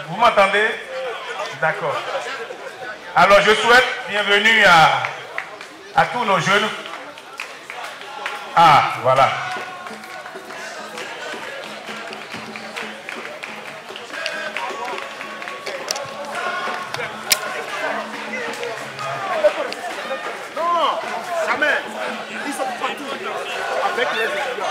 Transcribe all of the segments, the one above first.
Vous m'entendez? D'accord. Alors je souhaite bienvenue à tous nos jeunes. Ah, voilà. Non, jamais. Ils sont partout avec les étudiants.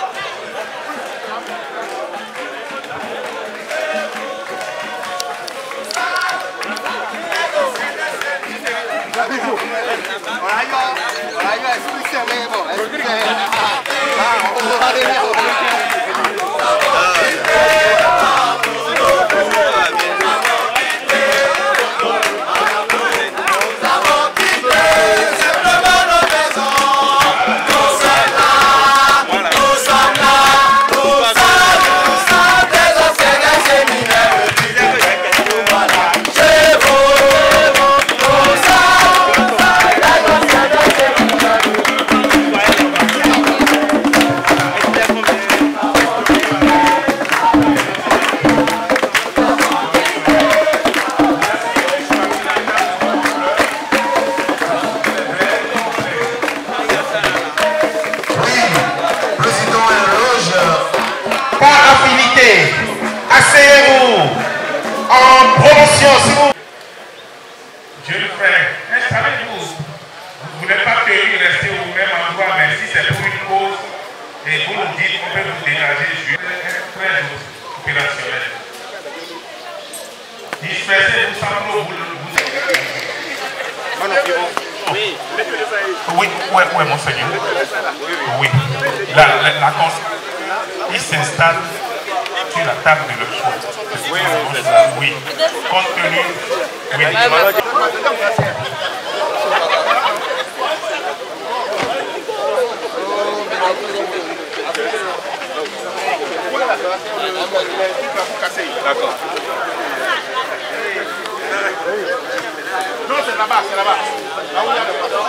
Asseyez-vous en promotion, si vous... Jeunes frères, installez-vous. Vous n'êtes pas tenu de rester au même endroit, mais si c'est pour une cause, et vous nous dites qu'on peut vous dégager, je suis très opérationnel. Dispersez-vous sans trop Oui, ouais, monseigneur. Oui. Il s'installe sur la table de leur choix. Oui. Compte tenu. Oui. D'accord. Non, c'est là-bas, c'est là-bas. Là où il y a le patron.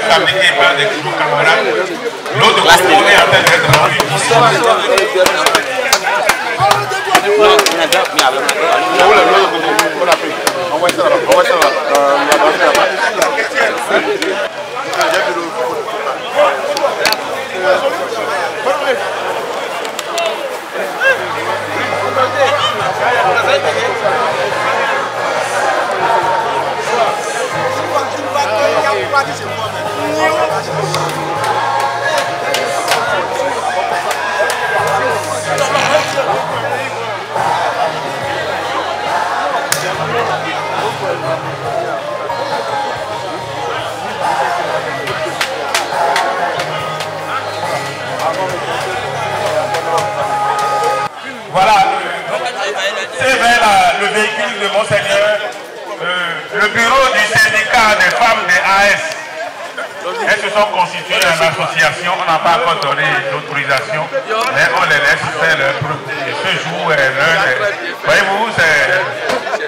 Fabriqué par des camarades. L'autre composé est en train d'être rendu ici. Voilà, c'est vers le véhicule de Monseigneur, le bureau du syndicat des femmes des AS. Elles se sont constitués en association, on n'a pas encore donné l'autorisation, mais on les laisse faire leur truc. Et ce jour est l'un des... Voyez-vous, c'est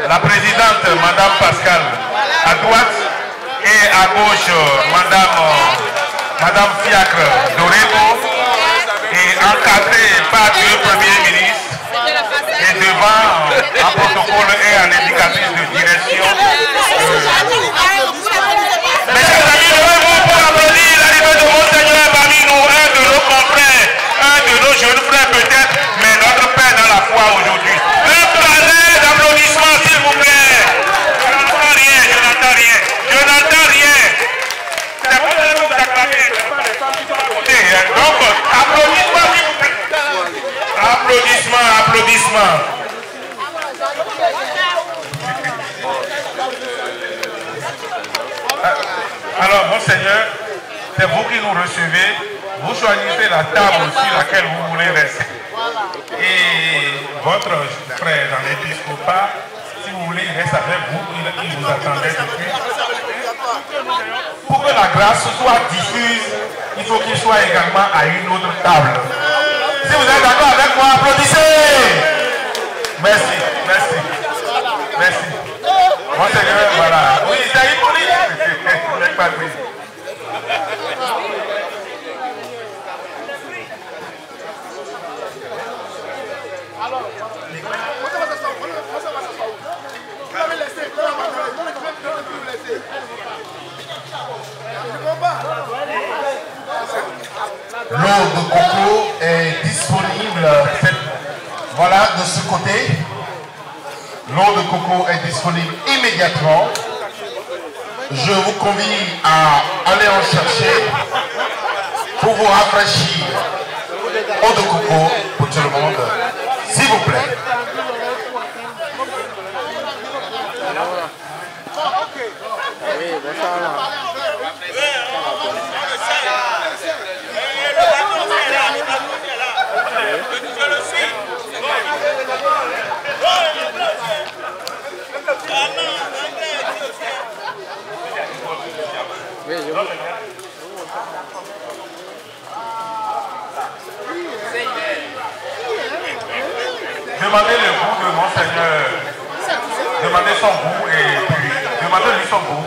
la présidente, Madame Pascal, à droite, et à gauche, Madame Fiacre Dorego, et encadré par deux premiers ministres, et devant un protocole et un indicatrice de direction. Mes chers amis, levez-vous pour applaudir l'arrivée de Monseigneur parmi nous, un de nos confrères, un de nos jeunes frères peut-être, mais notre père dans la foi aujourd'hui. Un palais d'applaudissements, s'il vous plaît. Je n'entends rien, je n'entends rien, je n'entends rien. C'est pour ça que vous acclamez. Donc, applaudissements, s'il vous plaît. Applaudissements, applaudissements. Alors, Monseigneur, c'est vous qui nous recevez. Vous choisissez la table sur laquelle vous voulez rester. Et votre frère dans l'épiscopat, si vous voulez, il reste avec vous. Il vous attendait depuis. Pour que la grâce soit diffuse, il faut qu'il soit également à une autre table. Si vous êtes d'accord avec moi, applaudissez. Merci, merci, merci. Monseigneur, voilà. Oui, c'est Hippolyte. Vous n'êtes pas pris. L'eau de coco est disponible. Voilà, de ce côté. L'eau de coco est disponible immédiatement. Je vous convie à aller en chercher pour vous rafraîchir. Eau de coco pour tout le monde, s'il vous plaît. Demandez le goût de Monseigneur. Demandez son goût et puis demandez-lui son goût.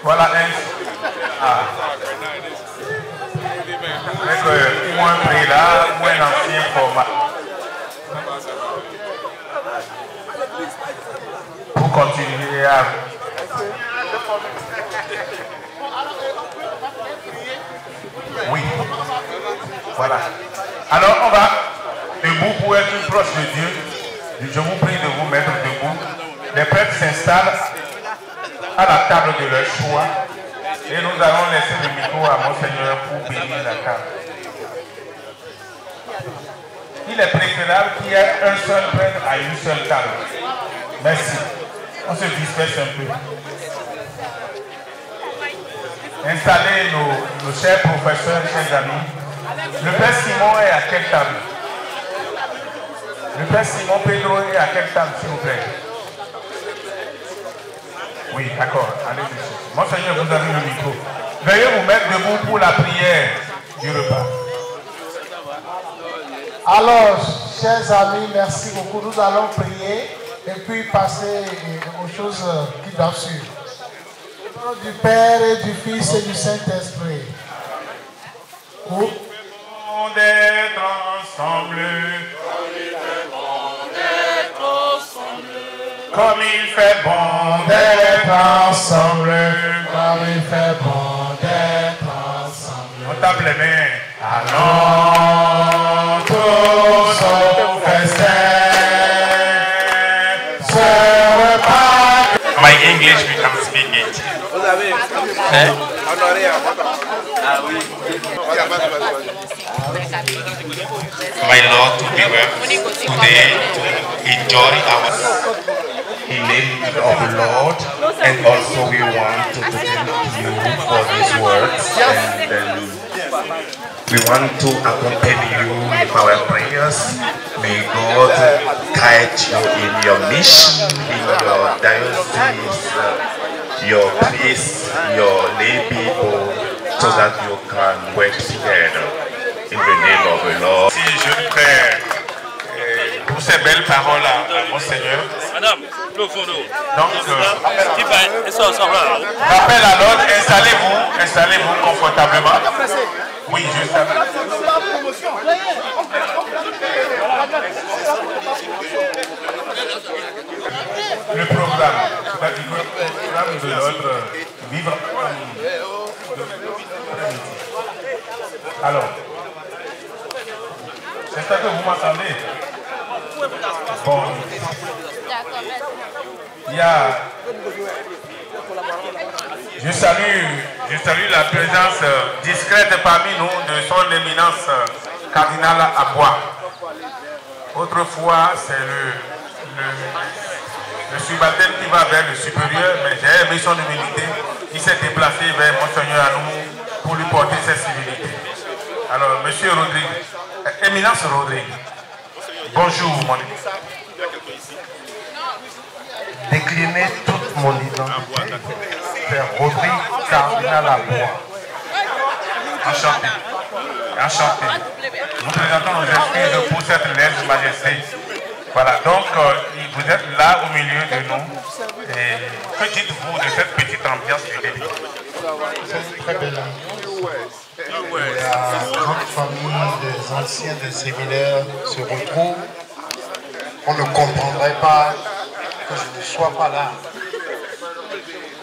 Voilà avec moins prix là, moins ancien format. Pour continuer à... Oui. Voilà. Alors on va debout pour être plus proche de Dieu. Je vous prie de vous mettre debout. Les prêtres s'installent à la table de leur choix et nous allons laisser le micro à Monseigneur pour bénir la table. Il est préférable qu'il y ait un seul prêtre à une seule table. Merci. On se disperse un peu. Installez nos chers professeurs, chers amis. Le Père Simon est à quelle table? Le Père Simon Pedro est à quelle table, s'il vous plaît? Oui, d'accord. Allez, monsieur. Monseigneur, vous avez le micro. Veuillez vous mettre debout pour la prière du repas. Alors, chers amis, merci beaucoup. Nous allons prier et puis passer aux choses qui doivent suivre. Au nom du Père et du Fils et du Saint-Esprit. Bon d'être ensemble. Comme il fait bon d'être ensemble. Comme il fait bon d'être ensemble. On tape les mains. Allons tous au festin. Ce repas. My English, we can speak it. Vous avez My Lord, to be well today, to enjoy our in name of the Lord, and also we want to thank you for these words, and we want to accompany you with our prayers. May God guide you in your mission, in your diocese, your place, your lay people, so that you can work together in the name of the Lord. Si je prie pour ces belles paroles à Monseigneur. Madame, le fond d'eau. Donc, rappel à l'ordre, installez-vous confortablement. Oui, je sais. Le programme de l'ordre, vivre. Alors, j'espère que vous m'entendez. Bon. Je salue la présence discrète parmi nous de son éminence cardinal Abois. Autrefois, c'est le subalterne qui va vers le supérieur, mais j'ai aimé son humilité. Il s'est déplacé vers Monseigneur Anou pour lui porter ses civilités. Alors, Monsieur Rodrigue, Éminence Rodrigue, bonjour mon éminence. Décliner toute mon identité. C'est Rodrigue Cardinal Abois. Enchanté. Enchanté. Nous présentons nos excuses pour cette lettre majesté. Voilà, donc vous êtes là au milieu de nous. Et que dites-vous de cette petite ambiance du début? C'est une très belle ambiance. La grande famille des anciens des séminaires se retrouve. On ne comprendrait pas que je ne sois pas là.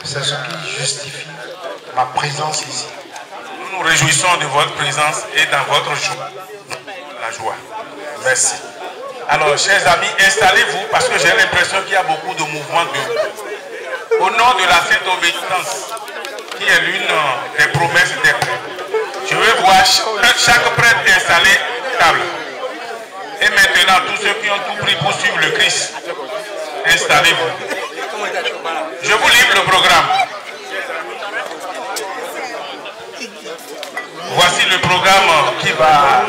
C'est ce qui justifie ma présence ici. Nous nous réjouissons de votre présence et dans votre joie. La joie. Merci. Alors, chers amis, installez-vous parce que j'ai l'impression qu'il y a beaucoup de mouvements de... Au nom de la Sainte Obéissance, qui est l'une des promesses des prêtres, je vais voir chaque prêtre installé table. Et maintenant, tous ceux qui ont tout pris pour suivre le Christ, installez-vous. Je vous livre le programme. Voici le programme qui va...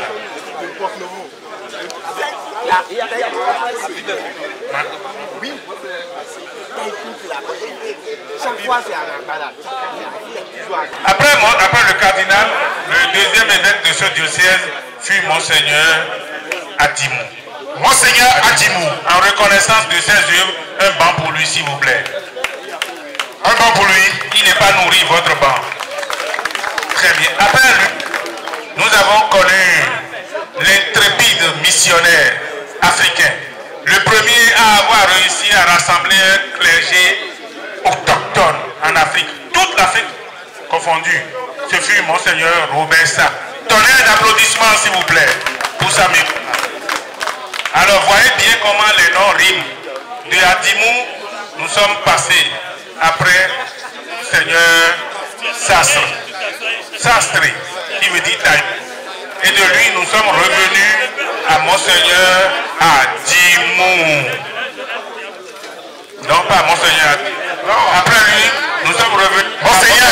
Après le cardinal, le deuxième évêque de ce diocèse fut Monseigneur Adimou. Monseigneur Adimou, en reconnaissance de ses œuvres, un banc pour lui s'il vous plaît. Un banc pour lui, il n'est pas nourri votre banc. Très bien. Après lui, nous avons connu l'intrépide missionnaire africain. Le premier à avoir réussi à rassembler un clergé autochtone en Afrique. Toute l'Afrique confondue. Ce fut Monseigneur Robert Sa. Tonnerre d'applaudissements s'il vous plaît pour sa mère. Alors voyez bien comment les noms riment. De Adimou, nous sommes passés après Seigneur Sastre, qui veut dire taille. Et de lui, nous sommes revenus à Monseigneur Adimou. Non, pas Monseigneur. Après lui, nous sommes revenus. Monseigneur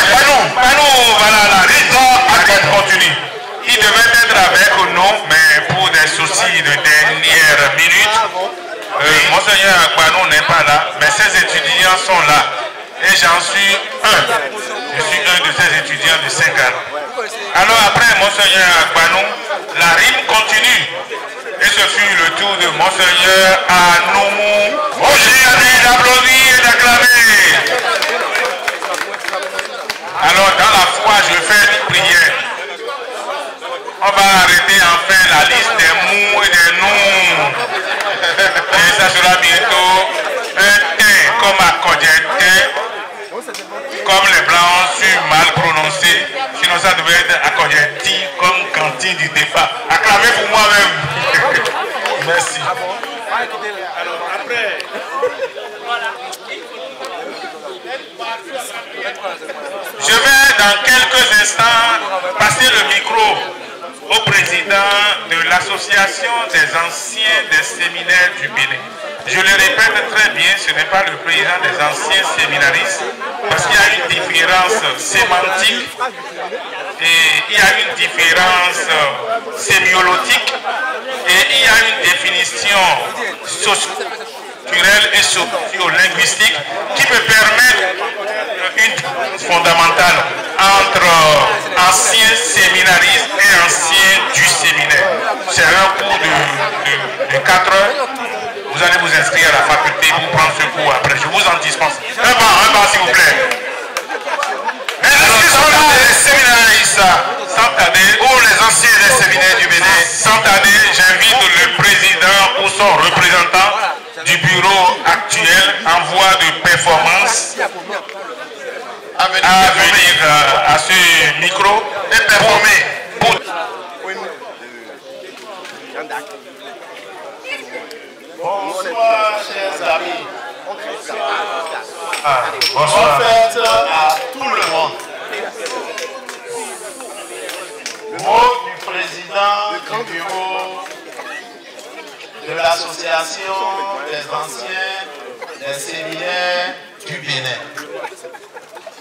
Panou, voilà, la raison continue. Il devait être avec nous, mais pour des soucis de dernière minute, Monseigneur Akbanou n'est pas là, mais ses étudiants sont là. Et j'en suis un. Je suis un de ces étudiants de Senghal. Alors après Monseigneur Akbanou, la rime continue. Et ce fut le tour de Monseigneur Anoumou. J'ai d'applaudir et d'acclamer. Alors dans la foi, je fais une prière. On va arrêter enfin la liste des mous et des noms. Et ça sera bientôt un thé comme à Kodjete. Comme les blancs ont su mal prononcer. Sinon ça devait être à Kodjeti comme cantine du départ. Acclamez pour moi-même. Merci. Alors après. Je vais dans quelques instants passer le micro au président de l'association des anciens des séminaires du Bénin. Je le répète très bien, ce n'est pas le président des anciens séminaristes, parce qu'il y a une différence sémantique et il y a une différence sémiologique et il y a une définition socio-culturelle et socio-linguistique qui peut permettre une différence fondamentale entre anciens séminaristes et anciens du séminaire. C'est un cours de 4 heures. Vous allez vous inscrire à la faculté pour prendre ce cours après. Je vous en dispense. Un banc s'il vous plaît. Les séminaristes, sans tarder, ou les anciens des séminaires du Bénin, sans tarder, j'invite le président ou son représentant du bureau actuel en voie de performance à venir à ce micro et performer. Bonsoir, chers amis. Bonsoir. En fait, à tout le monde. Mot du président du bureau de l'association des anciens des séminaires du Bénin.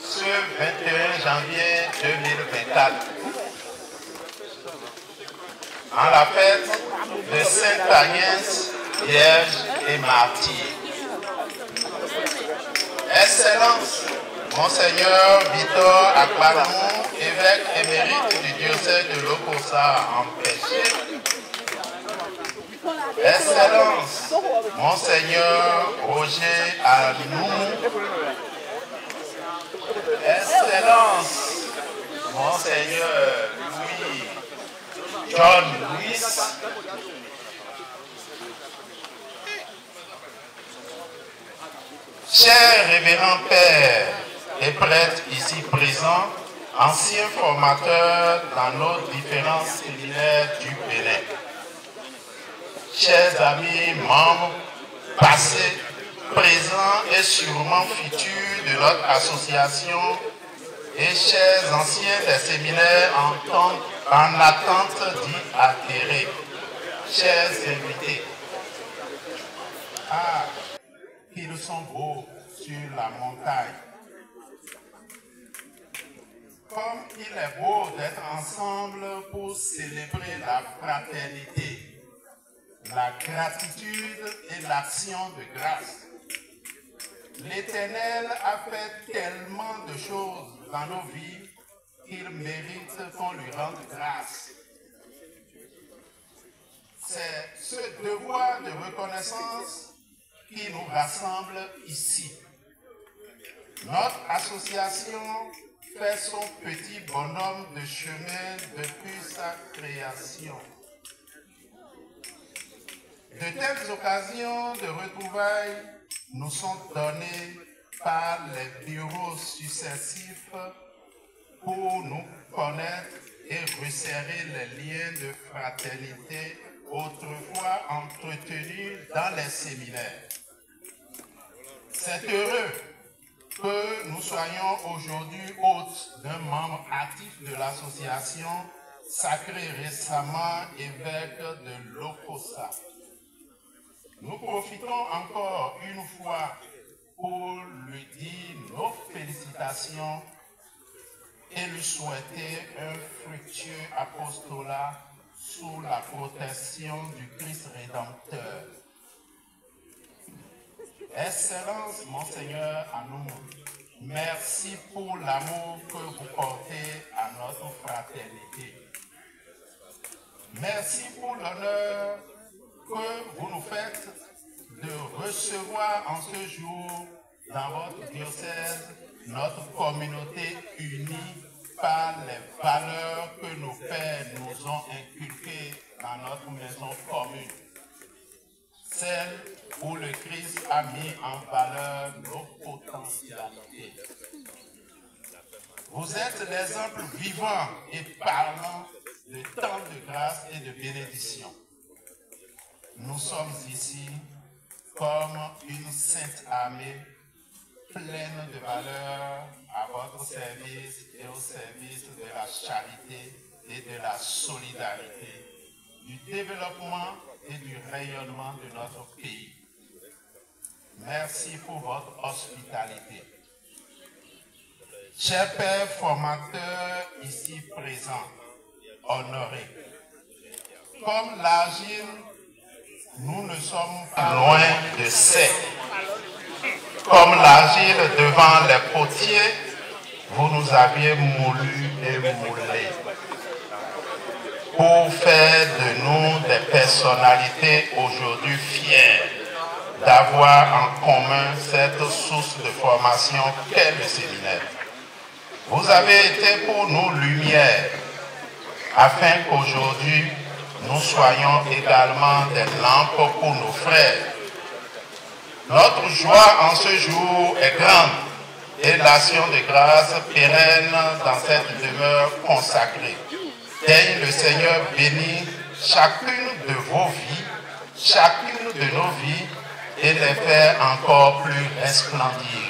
Ce 21 janvier 2024. En la fête de Sainte Agnès, Vierge et Martyr. Excellence, Monseigneur Victor Akpanou, évêque émérite du diocèse de Lokossa, empêché. Excellence, Monseigneur Roger Anou. Excellence, Monseigneur John Louis. Chers révérends pères et prêtres ici présents, anciens formateurs dans nos différents séminaires du Bénin, chers amis, membres passés, présents et sûrement futurs de notre association et chers anciens des séminaires en attente d'y adhérer, chers invités. Ah, qu'ils sont beaux sur la montagne. Comme il est beau d'être ensemble pour célébrer la fraternité, la gratitude et l'action de grâce. L'Éternel a fait tellement de choses dans nos vies qu'il mérite qu'on lui rende grâce. C'est ce devoir de reconnaissance qui nous rassemble ici. Notre association fait son petit bonhomme de chemin depuis sa création. De telles occasions de retrouvailles nous sont données par les bureaux successifs pour nous connaître et resserrer les liens de fraternité autrefois entretenus dans les séminaires. C'est heureux que nous soyons aujourd'hui hôtes d'un membre actif de l'association sacré récemment évêque de Lokossa. Nous profitons encore une fois pour lui dire nos félicitations et lui souhaiter un fructueux apostolat sous la protection du Christ Rédempteur. Excellence, Monseigneur Anou, merci pour l'amour que vous portez à notre fraternité. Merci pour l'honneur que vous nous faites de recevoir en ce jour dans votre diocèse notre communauté unie par les valeurs que nos pères nous ont inculquées dans notre maison commune. Celle où le Christ a mis en valeur nos potentialités. Vous êtes l'exemple vivant et parlant de tant de grâce et de bénédiction. Nous sommes ici comme une sainte armée pleine de valeurs à votre service et au service de la charité et de la solidarité du développement et du rayonnement de notre pays. Merci pour votre hospitalité. Chers pères formateurs ici présents, honorés, comme l'Argile, nous ne sommes pas loin de sec. Comme l'Argile devant les potiers, vous nous aviez moulu et moulé pour faire de nous des personnalités aujourd'hui fières d'avoir en commun cette source de formation qu'est le séminaire. Vous avez été pour nous lumière, afin qu'aujourd'hui nous soyons également des lampes pour nos frères. Notre joie en ce jour est grande et l'action de grâce pérenne dans cette demeure consacrée. Daigne le Seigneur bénir chacune de vos vies, chacune de nos vies, et les faire encore plus resplendir.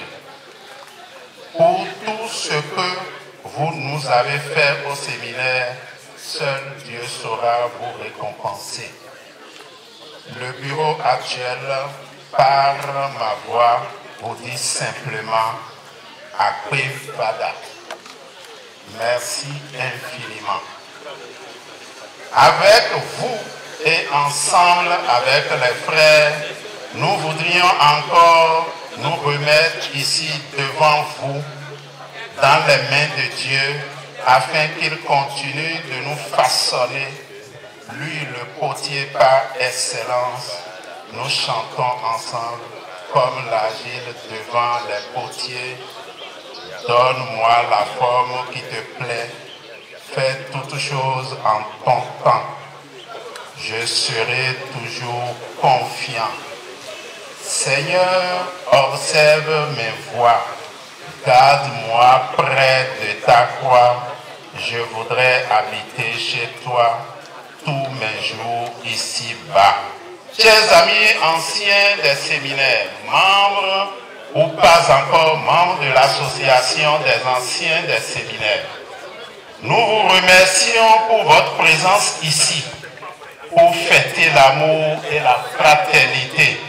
Pour tout ce que vous nous avez fait au séminaire, seul Dieu saura vous récompenser. Le bureau actuel, par ma voix, vous dit simplement Akwe Fada. Merci infiniment. Avec vous et ensemble avec les frères, nous voudrions encore nous remettre ici devant vous, dans les mains de Dieu, afin qu'il continue de nous façonner, lui le potier par excellence. Nous chantons ensemble comme l'Argile devant les potiers. Donne-moi la forme qui te plaît, fais toutes choses en ton temps. Je serai toujours confiant. Seigneur, observe mes voies, garde-moi près de ta croix. Je voudrais habiter chez toi tous mes jours ici-bas. Chers amis anciens des séminaires, membres ou pas encore membres de l'association des anciens des séminaires, nous vous remercions pour votre présence ici, pour fêter l'amour et la fraternité.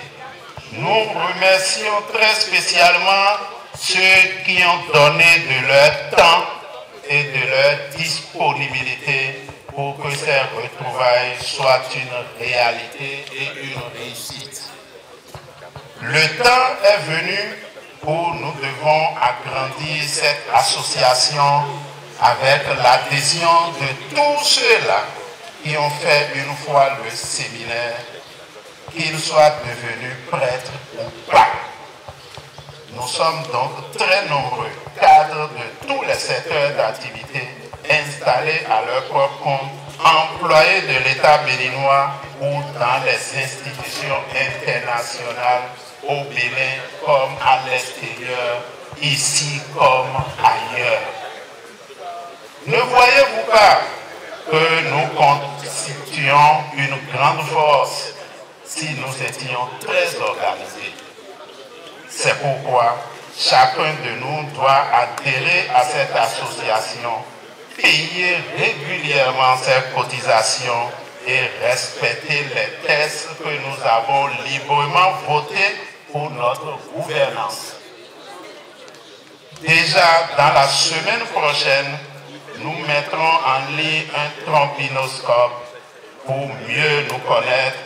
Nous remercions très spécialement ceux qui ont donné de leur temps et de leur disponibilité pour que ces retrouvailles soient une réalité et une réussite. Le temps est venu où nous devons agrandir cette association avec l'adhésion de tous ceux-là qui ont fait une fois le séminaire, qu'ils soient devenus prêtres ou pas. Nous sommes donc très nombreux, cadres de tous les secteurs d'activité, installés à leur propre compte, employés de l'État béninois ou dans les institutions internationales, au Bénin comme à l'extérieur, ici comme ailleurs. Ne voyez-vous pas que nous constituions une grande force si nous étions très organisés? C'est pourquoi chacun de nous doit adhérer à cette association, payer régulièrement ses cotisations et respecter les textes que nous avons librement votés pour notre gouvernance. Déjà dans la semaine prochaine, nous mettrons en ligne un trompinoscope pour mieux nous connaître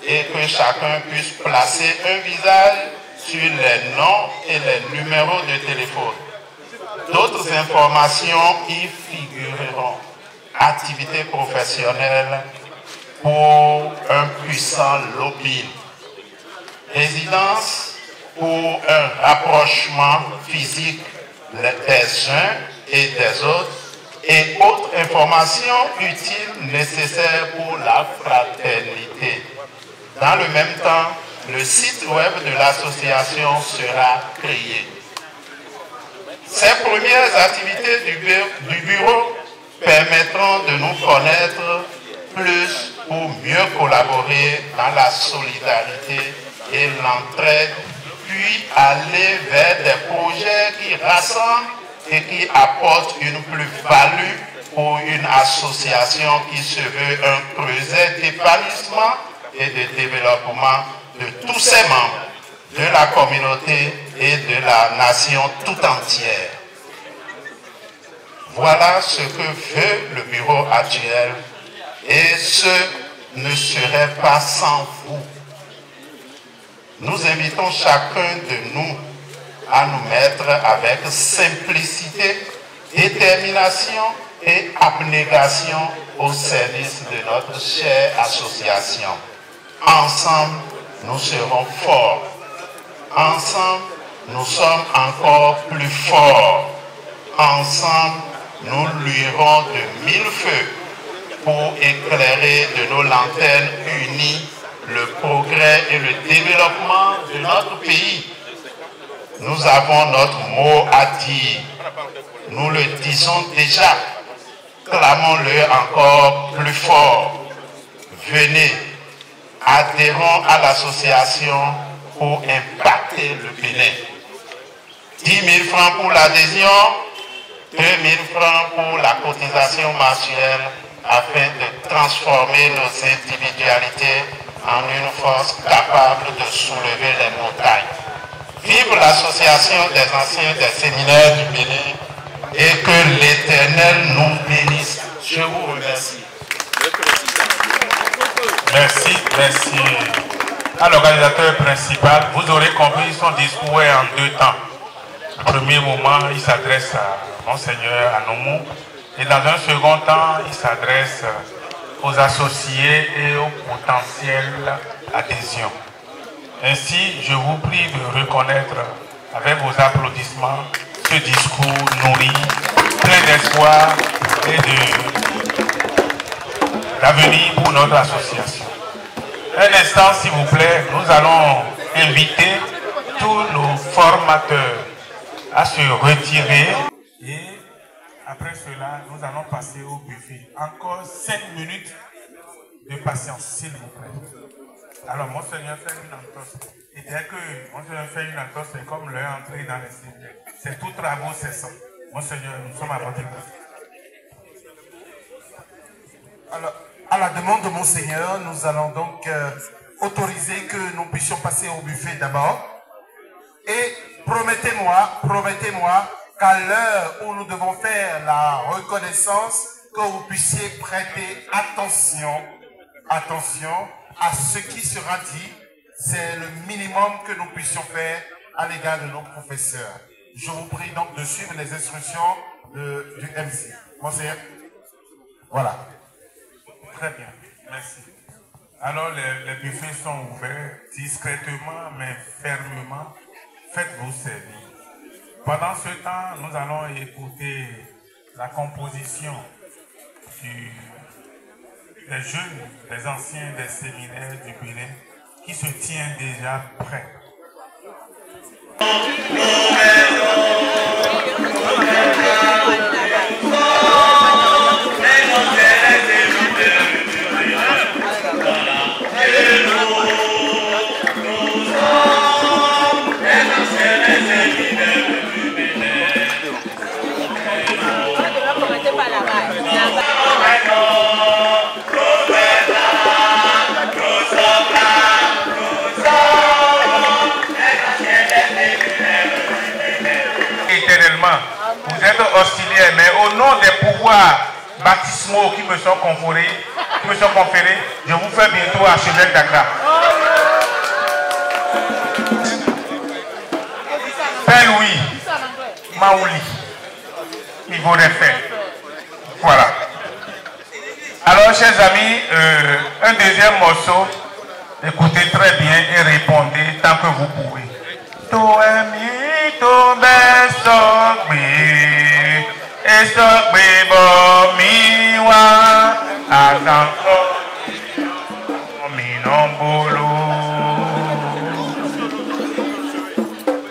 et que chacun puisse placer un visage sur les noms et les numéros de téléphone. D'autres informations y figureront. Activités professionnelles pour un puissant lobbying. Résidence pour un rapprochement physique des uns et des autres et autres informations utiles nécessaires pour la fraternité. Dans le même temps, le site web de l'association sera créé. Ces premières activités du bureau permettront de nous connaître plus pour mieux collaborer dans la solidarité et l'entraide, puis aller vers des projets qui rassemblent et qui apportent une plus-value pour une association qui se veut un creuset d'épanouissement et de développement de tous ses membres, de la communauté et de la nation tout entière. Voilà ce que veut le bureau actuel et ce ne serait pas sans vous. Nous invitons chacun de nous à nous mettre avec simplicité, détermination et abnégation au service de notre chère association. Ensemble, nous serons forts. Ensemble, nous sommes encore plus forts. Ensemble, nous luirons de 1000 feux pour éclairer de nos lanternes unies le progrès et le développement de notre pays. Nous avons notre mot à dire. Nous le disons déjà. Clamons-le encore plus fort. Venez, adhérons à l'association pour impacter le Bénin. 10 000 francs pour l'adhésion, 2 000 francs pour la cotisation mensuelle afin de transformer nos individualités en une force capable de soulever les montagnes. Vive l'association des anciens des séminaires du Bénin et que l'Éternel nous bénisse. Je vous remercie. Merci, merci à l'organisateur principal. Vous aurez compris, son discours est en 2 temps. Au premier moment, il s'adresse à Monseigneur Anomou et dans un second temps, il s'adresse aux associés et aux potentielles adhésions. Ainsi, je vous prie de reconnaître avec vos applaudissements ce discours nourri, plein d'espoir et d'avenir pour notre association. Un instant, s'il vous plaît, nous allons inviter tous nos formateurs à se retirer et après cela, nous allons passer au buffet. Encore 5 minutes de patience, s'il vous plaît. Alors, Monseigneur fait une entorse. Et dès que Monseigneur fait une entorse, c'est comme leur entrée dans les séminaires. C'est tout travaux cessant. Monseigneur, nous sommes à votre écoute. Alors, à la demande de Monseigneur, nous allons donc autoriser que nous puissions passer au buffet d'abord. Et promettez-moi qu'à l'heure où nous devons faire la reconnaissance, que vous puissiez prêter attention à ce qui sera dit. C'est le minimum que nous puissions faire à l'égard de nos professeurs. Je vous prie donc de suivre les instructions du MC. Monseigneur. Voilà. Très bien, merci. Alors les buffets sont ouverts discrètement mais fermement. Faites-vous servir. Pendant ce temps, nous allons écouter la composition des jeunes, des anciens des séminaires du Bénin qui se tient déjà prêt. Vous êtes auxiliaires, mais au nom des pouvoirs baptismaux qui me sont conférés, je vous fais bientôt archevêque d'Accra. Père Louis Maouli, il vaut des faits. Voilà. Alors, chers amis, un deuxième morceau, écoutez très bien et répondez tant que vous pouvez. To besogbe esogbe bo miwa aganko minombolo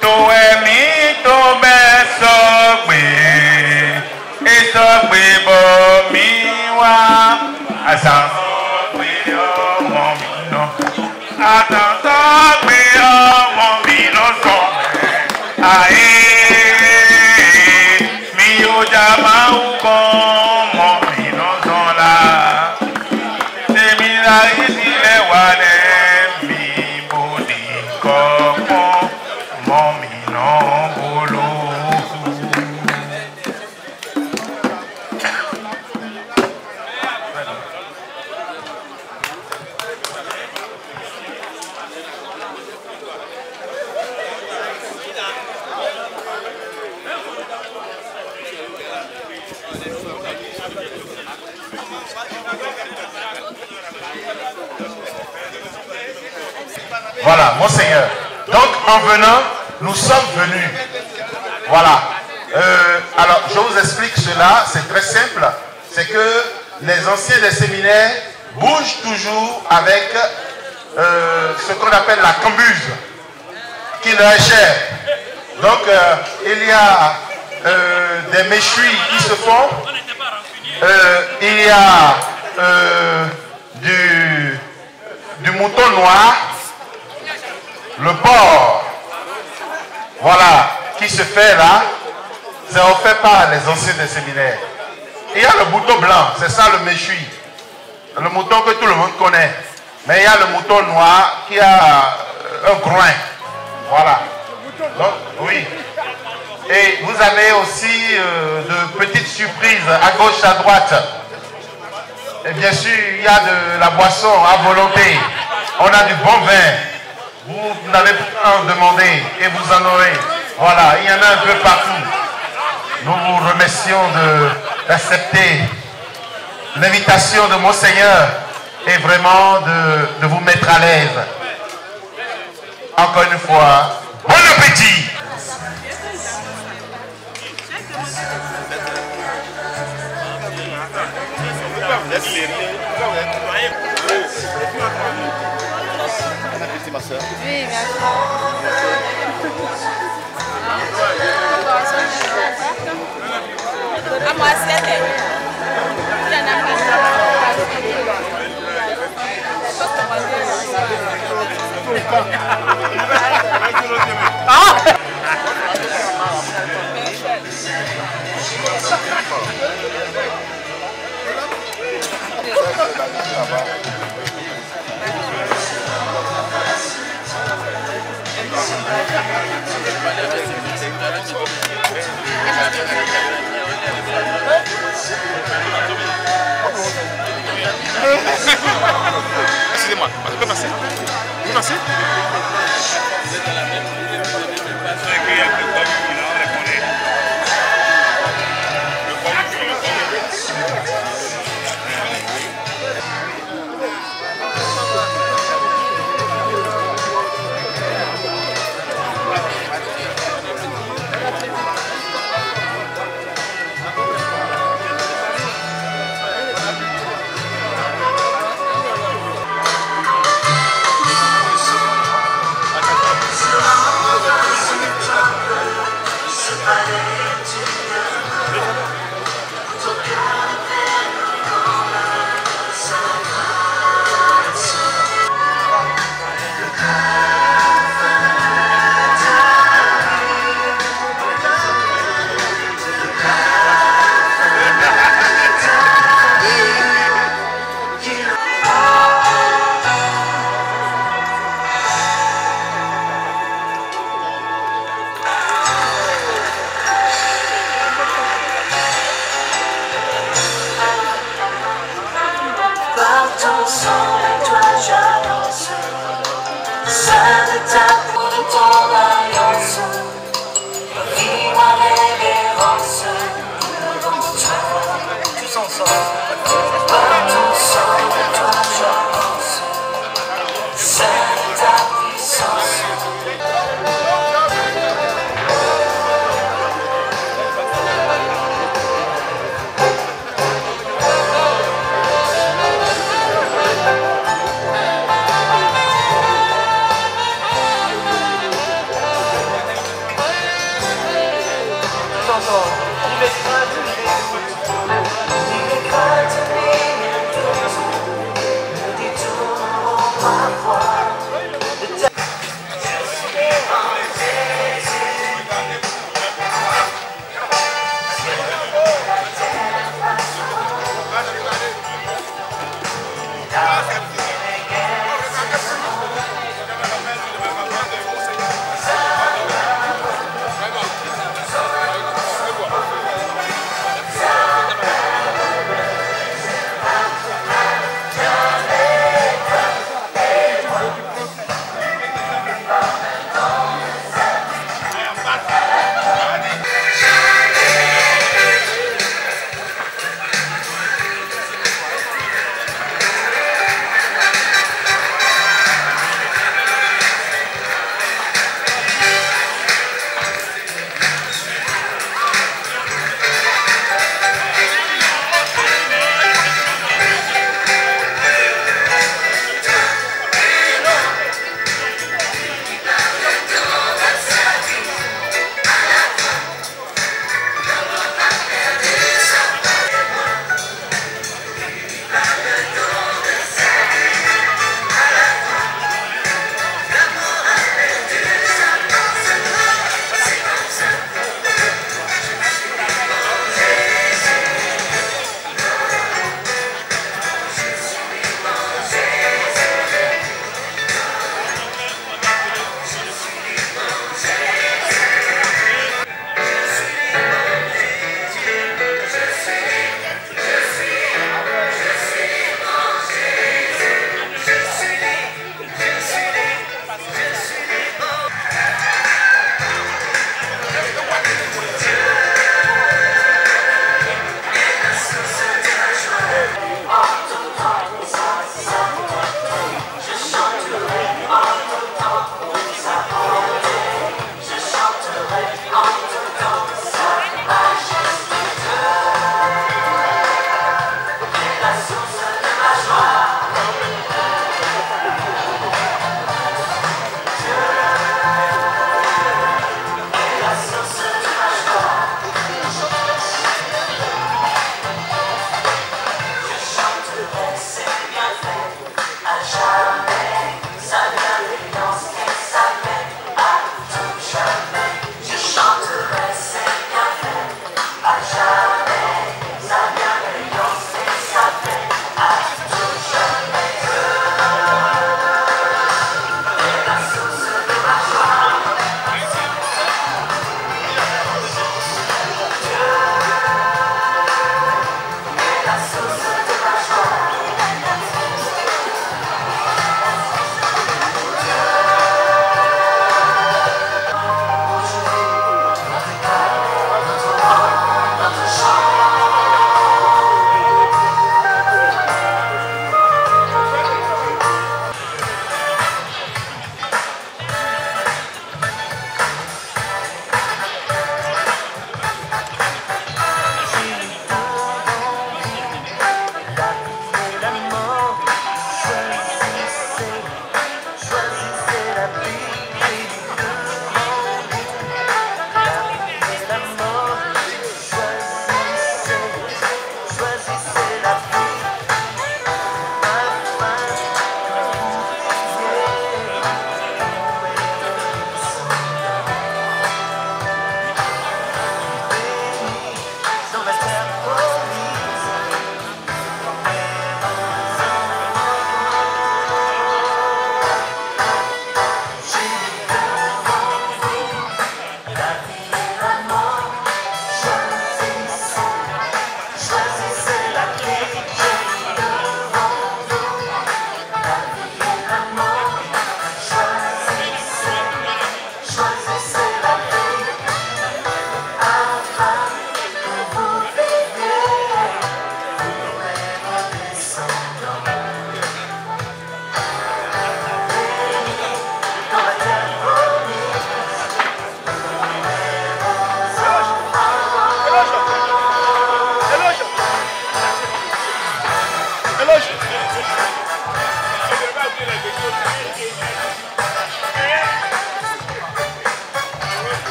to besogbe esogbe bo miwa aganko mino aganko mino so ae mi o jama u como Voilà, Monseigneur. Donc, en venant, nous sommes venus. Voilà. Alors, je vous explique cela, c'est très simple. C'est que les anciens des séminaires bougent toujours avec ce qu'on appelle la cambuse, qui leur est chère. Donc, il y a des méchouis qui se font. Il y a du mouton noir, le porc, voilà, qui se fait là. C'est offert par les anciens des séminaires. Il y a le mouton blanc, c'est ça le méchoui. Le mouton que tout le monde connaît. Mais il y a le mouton noir qui a un groin. Voilà. Donc, oui. Et vous avez aussi de petites surprises à gauche, à droite. Et bien sûr, il y a de la boisson à volonté. On a du bon vin. Vous n'avez pas à en demander et vous en aurez. Voilà, il y en a un peu partout. Nous vous remercions d'accepter l'invitation de Monseigneur et vraiment de vous mettre à l'aise. Encore une fois, bon appétit! Oui, merci. À moi, c'est Excusez-moi, vous pouvez passer. Vous pouvez passer. Attends,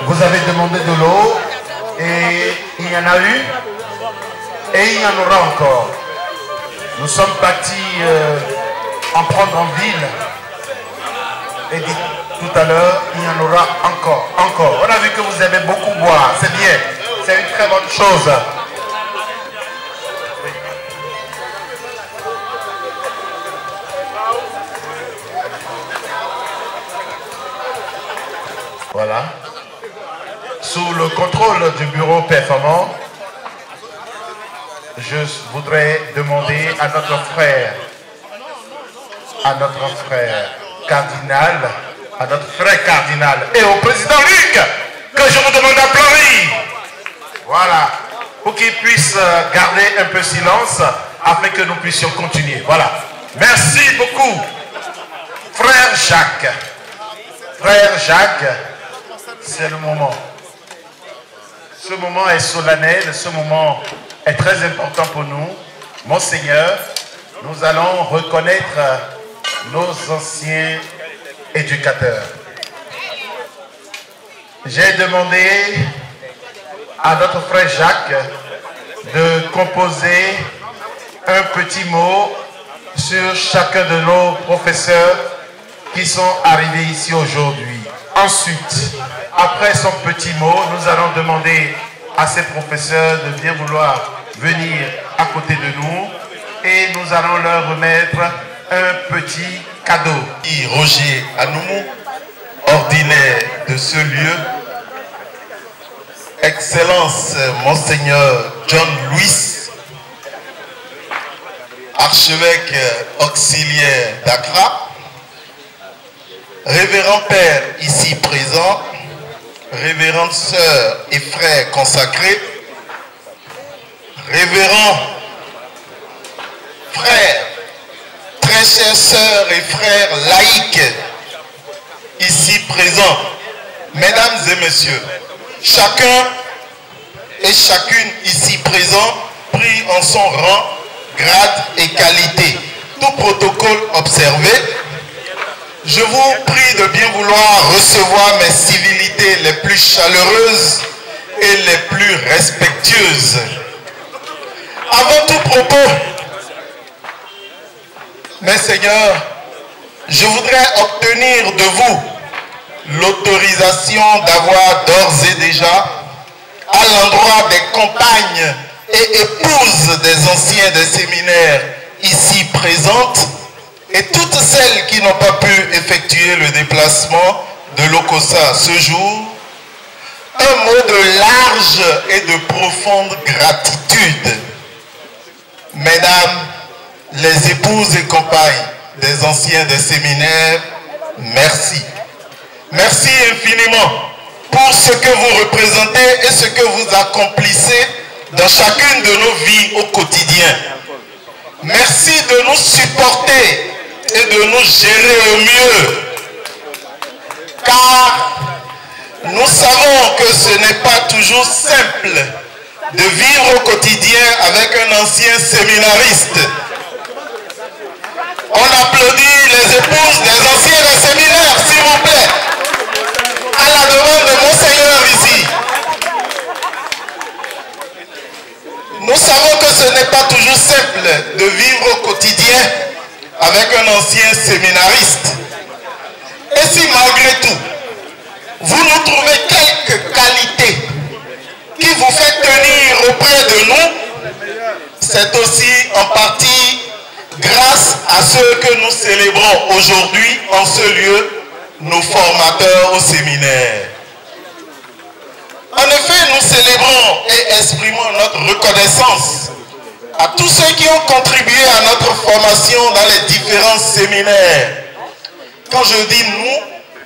Vous avez demandé de l'eau et il y en a eu et il y en aura encore. Nous sommes partis en prendre en ville et dit tout à l'heure, il y en aura encore. On a vu que vous aimez beaucoup boire, c'est bien, c'est une très bonne chose. Voilà. Sous le contrôle du bureau performant, je voudrais demander à notre frère cardinal, et au président Luc, que je vous demande d'applaudir. Voilà. Pour qu'il puisse garder un peu silence afin que nous puissions continuer. Voilà. Merci beaucoup. Frère Jacques, c'est le moment. Ce moment est solennel, ce moment est très important pour nous. Monseigneur, nous allons reconnaître nos anciens éducateurs. J'ai demandé à notre frère Jacques de composer un petit mot sur chacun de nos professeurs qui sont arrivés ici aujourd'hui. Ensuite, après son petit mot, nous allons demander à ces professeurs de bien vouloir venir à côté de nous et nous allons leur remettre un petit cadeau. Roger Anoumou, ordinaire de ce lieu, Excellence Monseigneur John Louis, archevêque auxiliaire d'Accra, révérend père ici présent, révérendes sœurs et frères consacrés, révérends frères, très chers sœurs et frères laïcs ici présents, mesdames et messieurs, chacun et chacune ici présent pris en son rang, grade et qualité, tout protocole observé. Je vous prie de bien vouloir recevoir mes civilités les plus chaleureuses et les plus respectueuses. Avant tout propos, mes seigneurs, je voudrais obtenir de vous l'autorisation d'avoir d'ores et déjà, à l'endroit des compagnes et épouses des anciens des séminaires ici présentes, et toutes celles qui n'ont pas pu effectuer le déplacement de l'Okossa ce jour, un mot de large et de profonde gratitude. Mesdames, les épouses et compagnes des anciens des séminaires, merci. Merci infiniment pour ce que vous représentez et ce que vous accomplissez dans chacune de nos vies au quotidien. Merci de nous supporter et de nous gérer au mieux. Car nous savons que ce n'est pas toujours simple de vivre au quotidien avec un ancien séminariste. On applaudit les épouses des anciens des séminaires, s'il vous plaît, à la demande de Monseigneur ici. Nous savons que ce n'est pas toujours simple de vivre au quotidien avec un ancien séminariste. Et si malgré tout, vous nous trouvez quelques qualités qui vous fait tenir auprès de nous, c'est aussi en partie grâce à ceux que nous célébrons aujourd'hui en ce lieu, nos formateurs au séminaire. En effet, nous célébrons et exprimons notre reconnaissance à tous ceux qui ont contribué à notre formation dans les différents séminaires. Quand je dis nous,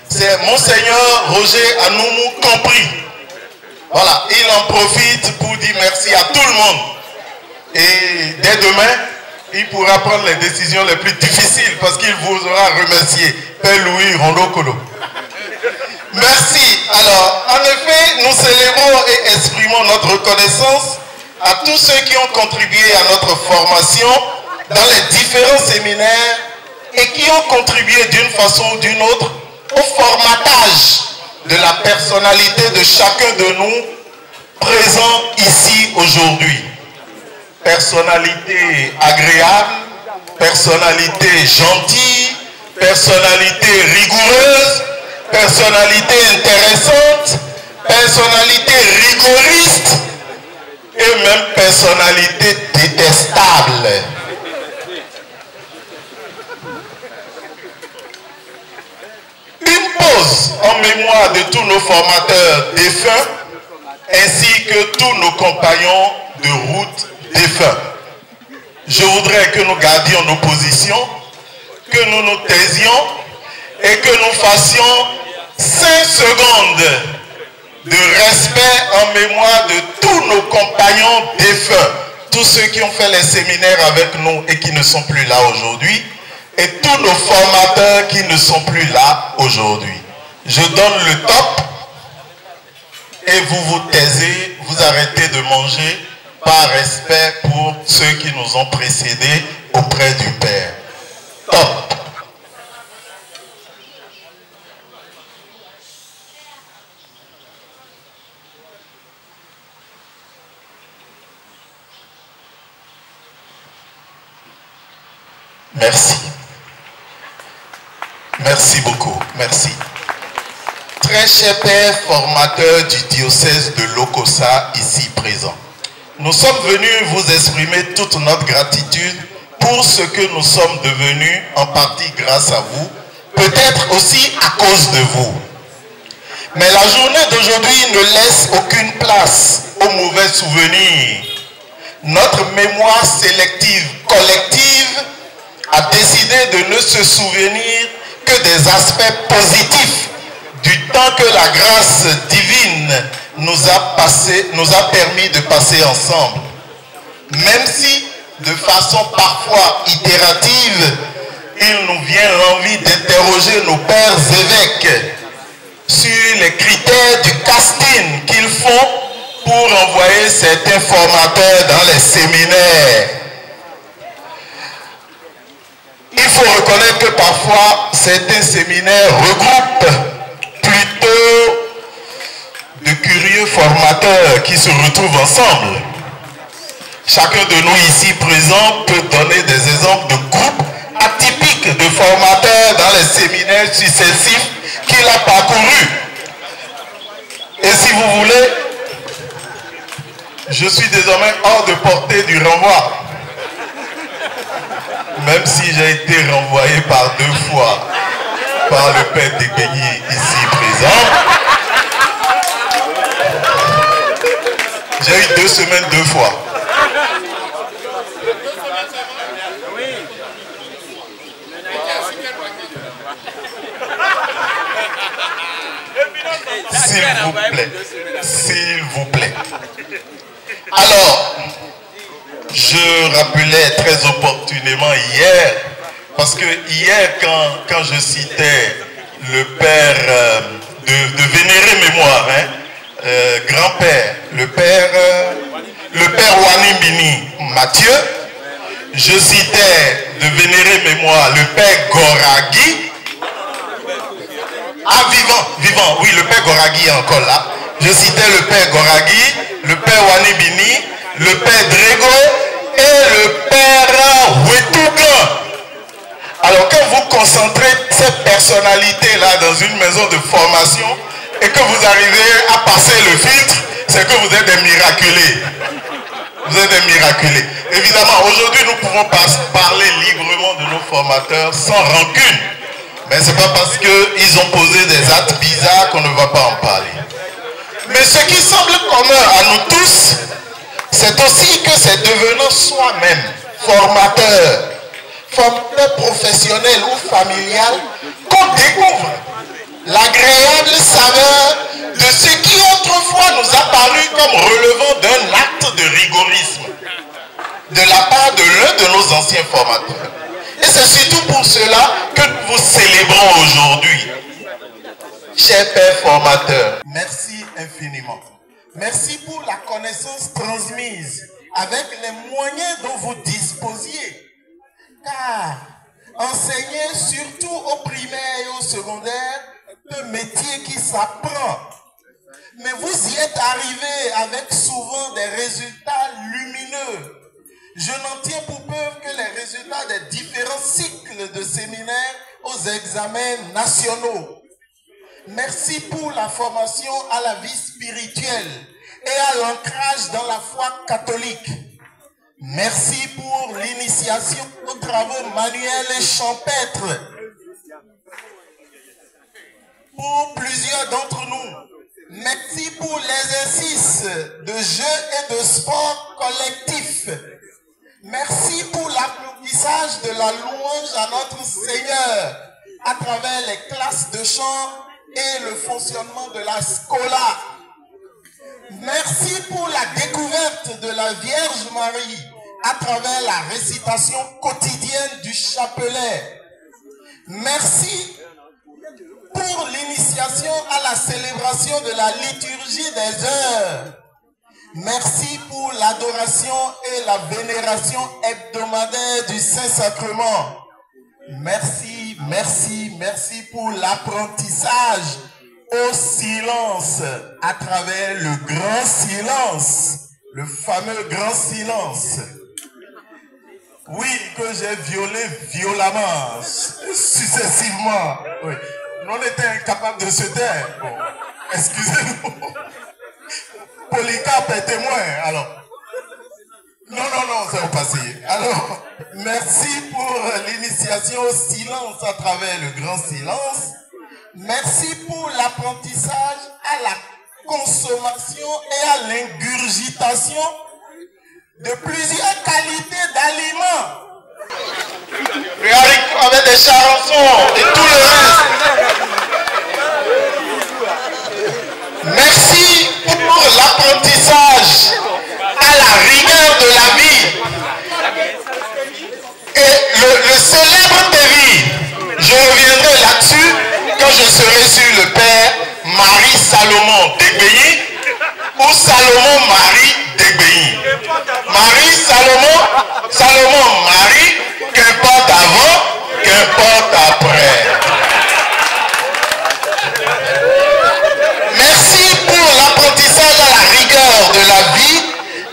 c'est Monseigneur Roger Anoumou compris. Voilà, il en profite pour dire merci à tout le monde. Et dès demain, il pourra prendre les décisions les plus difficiles parce qu'il vous aura remercié. Père Louis Rondokolo. Merci. Alors, en effet, nous célébrons et exprimons notre reconnaissance à tous ceux qui ont contribué à notre formation dans les différents séminaires et qui ont contribué d'une façon ou d'une autre au formatage de la personnalité de chacun de nous présents ici aujourd'hui. Personnalité agréable, personnalité gentille, personnalité rigoureuse, personnalité intéressante, personnalité rigoriste et même personnalité détestable. Une pause en mémoire de tous nos formateurs défunts ainsi que tous nos compagnons de route défunts. Je voudrais que nous gardions nos positions, que nous nous taisions et que nous fassions 5 secondes de respect en mémoire de tous nos compagnons défunts, tous ceux qui ont fait les séminaires avec nous et qui ne sont plus là aujourd'hui, et tous nos formateurs qui ne sont plus là aujourd'hui. Je donne le top et vous vous taisez, vous arrêtez de manger par respect pour ceux qui nous ont précédés auprès du Père. Top. Merci. Merci beaucoup. Merci. Très cher Père formateur du diocèse de Lokossa ici présent, nous sommes venus vous exprimer toute notre gratitude pour ce que nous sommes devenus, en partie grâce à vous, peut-être aussi à cause de vous. Mais la journée d'aujourd'hui ne laisse aucune place aux mauvais souvenirs. Notre mémoire sélective collective a décidé de ne se souvenir que des aspects positifs du temps que la grâce divine nous a permis de passer ensemble. Même si, de façon parfois itérative, il nous vient l'envie d'interroger nos pères évêques sur les critères du casting qu'ils font pour envoyer certains formateurs dans les séminaires. Il faut reconnaître que parfois, certains séminaires regroupent plutôt de curieux formateurs qui se retrouvent ensemble. Chacun de nous ici présents peut donner des exemples de groupes atypiques de formateurs dans les séminaires successifs qu'il a parcourus. Et si vous voulez, je suis désormais hors de portée du renvoi. Même si j'ai été renvoyé par 2 fois par le père Dekegui ici présent. J'ai eu 2 semaines 2 fois. S'il vous plaît. S'il vous plaît. Alors, je rappelais très opportunément hier, parce que hier, quand je citais le père de vénérée mémoire, grand-père, le père Wanimbini Mathieu, je citais de vénérée mémoire le père Goragui. Ah, vivant, oui, le père Goragui est encore là. Je citais le père Goragui, le père Wanimbini, le père Drégo et le père Wetougan. Alors quand vous concentrez ces personnalités-là dans une maison de formation et que vous arrivez à passer le filtre, c'est que vous êtes des miraculés. Vous êtes des miraculés. Évidemment, aujourd'hui, nous pouvons parler librement de nos formateurs sans rancune. Mais ce n'est pas parce qu'ils ont posé des actes bizarres qu'on ne va pas en parler. Mais ce qui semble commun à nous tous, c'est aussi que c'est devenant soi-même formateur professionnel ou familial qu'on découvre l'agréable saveur de ce qui autrefois nous a paru comme relevant d'un acte de rigorisme de la part de l'un de nos anciens formateurs. Et c'est surtout pour cela que nous vous célébrons aujourd'hui. Cher Père formateur, merci infiniment. Merci pour la connaissance transmise avec les moyens dont vous disposiez. Car enseigner surtout au primaire et au secondaire un métier qui s'apprend. Mais vous y êtes arrivé avec souvent des résultats lumineux. Je n'en tiens pour preuve que les résultats des différents cycles de séminaires aux examens nationaux. Merci pour la formation à la vie spirituelle et à l'ancrage dans la foi catholique. Merci pour l'initiation aux travaux manuels et champêtres. Pour plusieurs d'entre nous, merci pour l'exercice de jeu et de sport collectif. Merci pour l'apprentissage de la louange à notre Seigneur à travers les classes de chant et le fonctionnement de la Scola. Merci pour la découverte de la Vierge Marie à travers la récitation quotidienne du chapelet. Merci pour l'initiation à la célébration de la liturgie des heures. Merci pour l'adoration et la vénération hebdomadaire du Saint-Sacrement. Merci, merci, merci pour l'apprentissage au silence à travers le grand silence, le fameux grand silence. Oui, que j'ai violé violemment, successivement. Oui. On était incapable de se taire. Bon, excusez-nous. Polycarpe est témoin, alors. Non, c'est au passé. Alors, merci pour l'initiation au silence à travers le grand silence. Merci pour l'apprentissage à la consommation et à l'ingurgitation de plusieurs qualités d'aliments. Avec des chansons et tout le reste. Merci pour l'apprentissage à la rigueur de la vie. Et le célèbre défi, je reviendrai là-dessus quand je serai sur le père Marie-Salomon Degbeyi ou Salomon-Marie Degbeyi. Marie-Salomon-Marie, qu'importe avant, qu'importe après. Merci pour l'apprentissage à la rigueur de la vie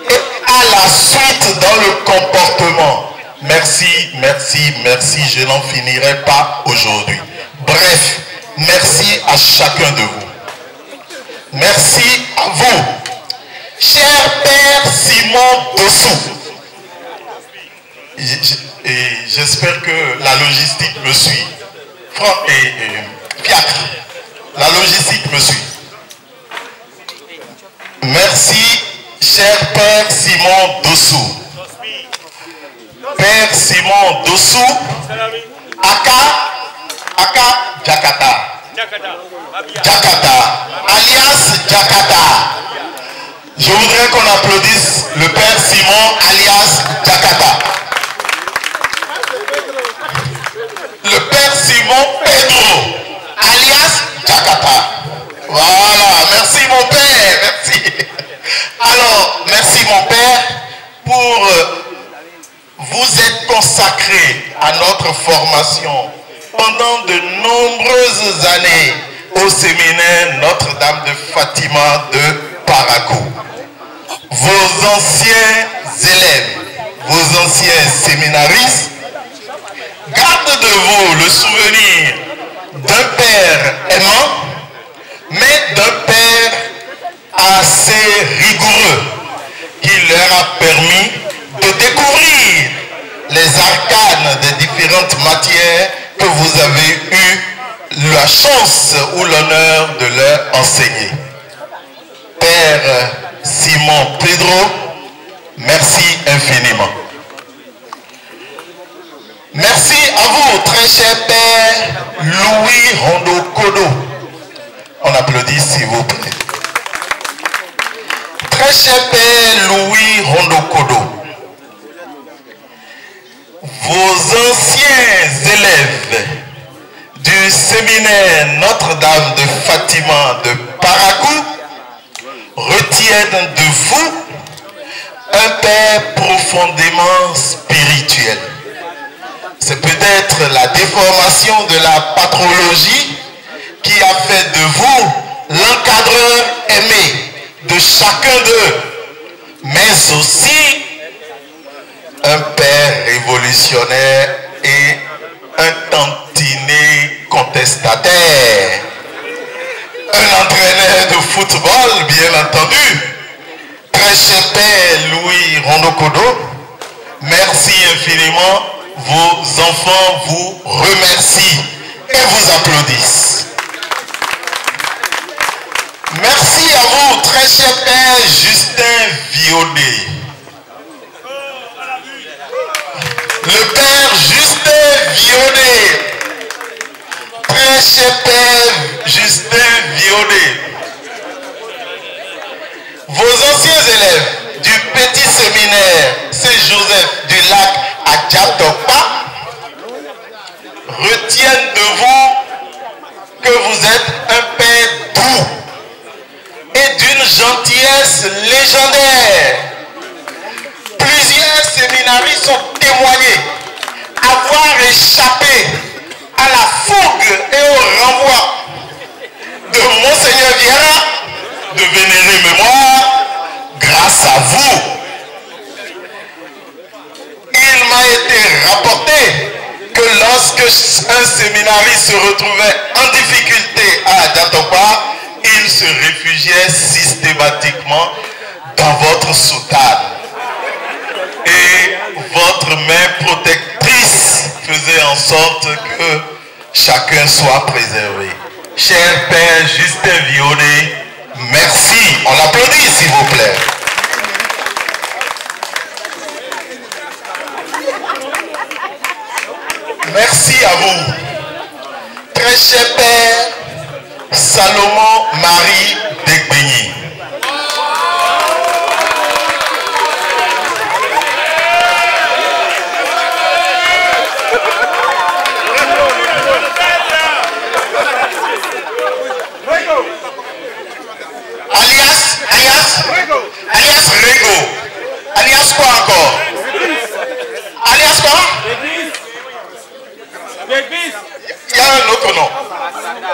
et à la suite dans le comportement. Merci, merci, merci, je n'en finirai pas aujourd'hui. Bref, merci à chacun de vous. Merci à vous, cher Père Simon Dossou. Et j'espère que la logistique me suit. Fiacre, la logistique me suit. Merci, cher Père Simon Dossou. Père Simon Dossou, Aka Jakarta. Jakarta, alias Jakarta. Je voudrais qu'on applaudisse le Père Simon, alias Jakarta. Le Père Simon Pedro, alias Jakarta. Voilà, merci mon Père, merci. Alors, merci mon Père pour vous être consacré à notre formation pendant de nombreuses années au séminaire Notre-Dame de Fatima de Parakou. Vos anciens élèves, vos anciens séminaristes gardent de vous le souvenir d'un père aimant, mais d'un père assez rigoureux qui leur a permis de découvrir les arcanes des différentes matières que vous avez eu la chance ou l'honneur de leur enseigner. Père Simon Pedro, merci infiniment. Merci à vous, très cher Père Louis Rondo Kodo. On applaudit s'il vous plaît. Très cher Père Louis Rondo Kodo. Vos anciens élèves du séminaire Notre-Dame de Fatima de Parakou retiennent de vous un Père profondément spirituel. C'est peut-être la déformation de la patrologie qui a fait de vous l'encadreur aimé de chacun d'eux, mais aussi un père révolutionnaire et un tantinet contestataire, un entraîneur de football, bien entendu. Très cher père Louis Rondokodo, merci infiniment. Vos enfants vous remercient et vous applaudissent. Merci à vous, très cher père Justin Vionnet. Le père Justin Vionnet. Très cher père Justin Vionnet. Vos anciens élèves du petit séminaire Saint-Joseph du lac à Djatopa retiennent de vous que vous êtes un père doux et d'une gentillesse légendaire. Plusieurs séminaristes ont témoigné avoir échappé à la fougue et au renvoi de Monseigneur Vieira, de vénérée mémoire, grâce à vous. Il m'a été rapporté que lorsque un séminariste se retrouvait en difficulté à Djatopa, il se réfugiait systématiquement dans votre soutane. Et votre main protectrice faisait en sorte que chacun soit préservé. Cher Père Justin Vionnet, merci. On l'applaudit s'il vous plaît. Merci à vous. Très cher Père Salomon Marie Degbegny. Alias Rego. Alias quoi encore? Alias quoi? Il y a un autre nom.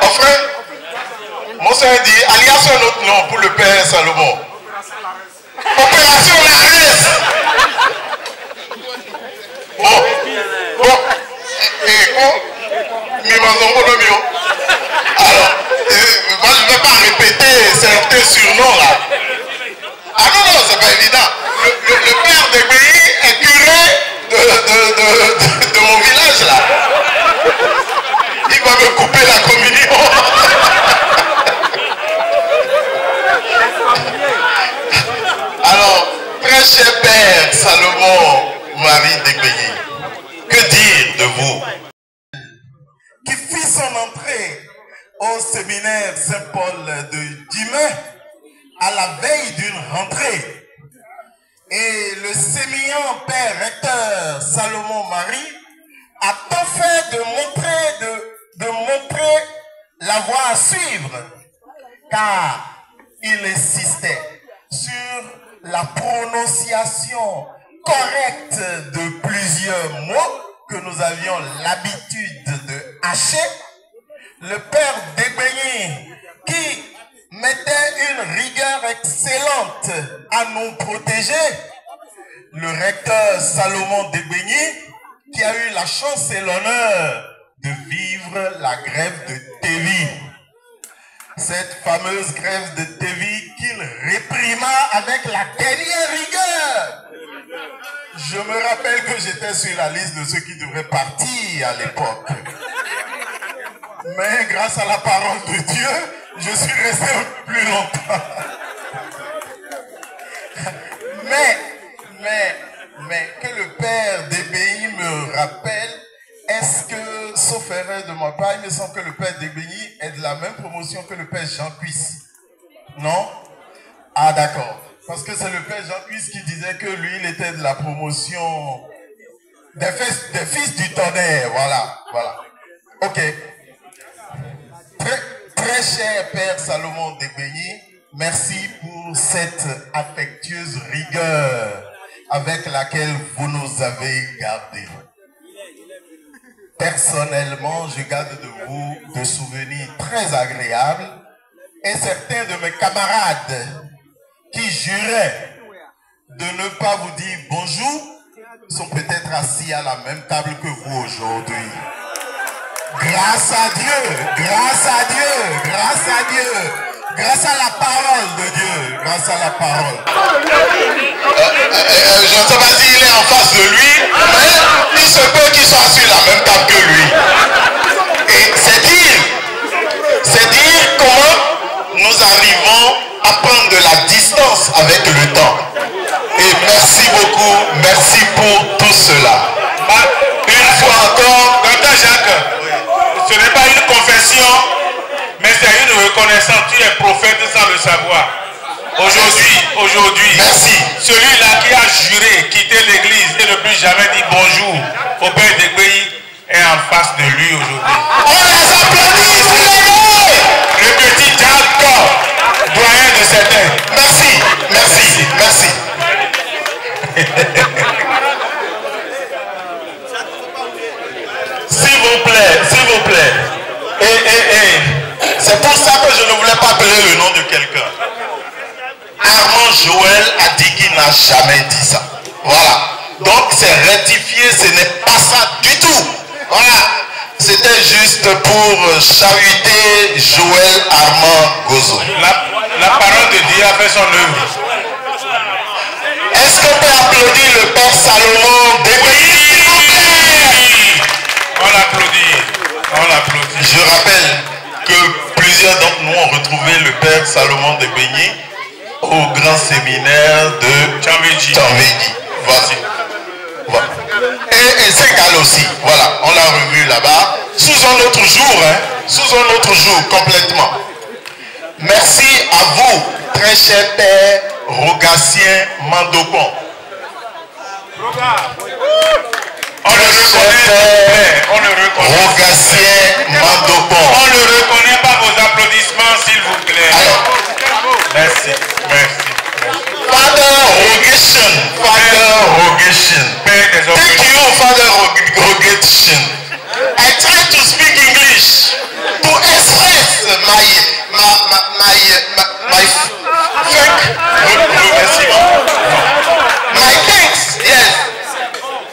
Enfin, Monseigneur dit alias un autre nom pour le Père Salomon. Opération Lares. Bon. Alors, moi je ne vais pas répéter certains surnoms là. Ah non, c'est pas évident. Le père Degbegny est curé de mon village là. Il va me couper la communion. Alors, très cher Père Salomon Marie Degbegny, que dire de vous? Qui fit son entrée au séminaire Saint-Paul de Dimay à la veille d'une rentrée. Et le sémillant père recteur Salomon Marie a tant fait de montrer la voie à suivre, car il insistait sur la prononciation correcte de plusieurs mots que nous avions l'habitude de hacher. Le père Degbegny, qui mettait une rigueur excellente à nous protéger, le recteur Salomon Degbegny, qui a eu la chance et l'honneur de vivre la grève de Tévi. Cette fameuse grève de Tévi qu'il réprima avec la dernière rigueur. Je me rappelle que j'étais sur la liste de ceux qui devraient partir à l'époque. Mais grâce à la parole de Dieu, je suis resté plus longtemps. Mais que le père Degbegny me rappelle, est-ce que, sauf erreur de ma part, il me semble que le père Degbegny est de la même promotion que le père Jean Cuisse. Non? Ah d'accord. Parce que c'est le père Jean Cuisse qui disait que lui, il était de la promotion des fils du tonnerre. Voilà. Ok. Très cher père Salomon Degbegny, merci pour cette affectueuse rigueur avec laquelle vous nous avez gardés. Personnellement, je garde de vous des souvenirs très agréables et certains de mes camarades qui juraient de ne pas vous dire bonjour sont peut-être assis à la même table que vous aujourd'hui. Grâce à Dieu, grâce à Dieu, grâce à Dieu, grâce à la parole de Dieu, grâce à la parole. Je ne sais pas s'il est en face de lui, mais il se peut qu'il soit sur la même table que lui. Et c'est dire comment nous arrivons à prendre de la distance avec le temps. Et merci beaucoup, merci pour tout cela. Une fois encore, Dr Jacques, ce n'est pas une confession, mais c'est une reconnaissance. Tu es prophète sans le savoir. Aujourd'hui, merci. Celui-là qui a juré quitter l'église et ne plus jamais dire bonjour au père des pays est en face de lui aujourd'hui. On les applaudit, Le petit Jacques, doyen de certains. merci, merci, merci. S'il vous plaît. C'est pour ça que je ne voulais pas appeler le nom de quelqu'un. Armand Joël a dit qu'il n'a jamais dit ça. Voilà. Donc c'est rectifié, ce n'est pas ça du tout. Voilà. C'était juste pour chahuter Joël Armand Gozo. La parole de Dieu a fait son œuvre. Est-ce qu'on peut applaudir le Père Salomon Débény? On l'applaudit. On l'applaudit. Je rappelle que plusieurs d'entre nous ont retrouvé le Père Salomon Débény au grand séminaire de Tchanvédi. Voici. Voilà. Et Ségal aussi. Voilà, on l'a revu là-bas. Sous un autre jour, hein. Sous un autre jour, complètement. Merci à vous, très cher Père Rogatien Mandokon. On le reconnaît. On le reconnaît. Rogatien Mandokon. On le reconnaît par vos applaudissements, s'il vous plaît. Alors, merci. Father Rogatien. Thank you, Father Rogatien. I try to speak English to express my thanks. Yes.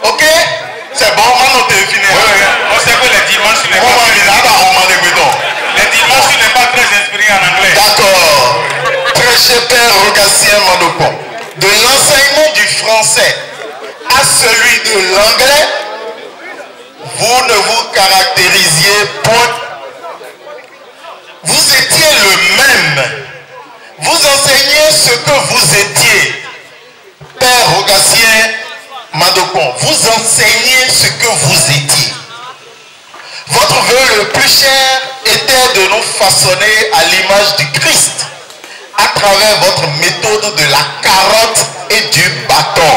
Ok? C'est bon, on a fini. On sait que les dimanches, tu n'es pas très inspiré en anglais. D'accord. Très cher Père Rogatien Mandokon. De l'enseignement du français à celui de l'anglais, vous ne vous caractérisiez point. Vous étiez le même. Vous enseignez ce que vous étiez. Père Rogatien Mandokon, vous enseignez ce que vous étiez. Votre vœu le plus cher était de nous façonner à l'image du Christ à travers votre méthode de la carotte et du bâton.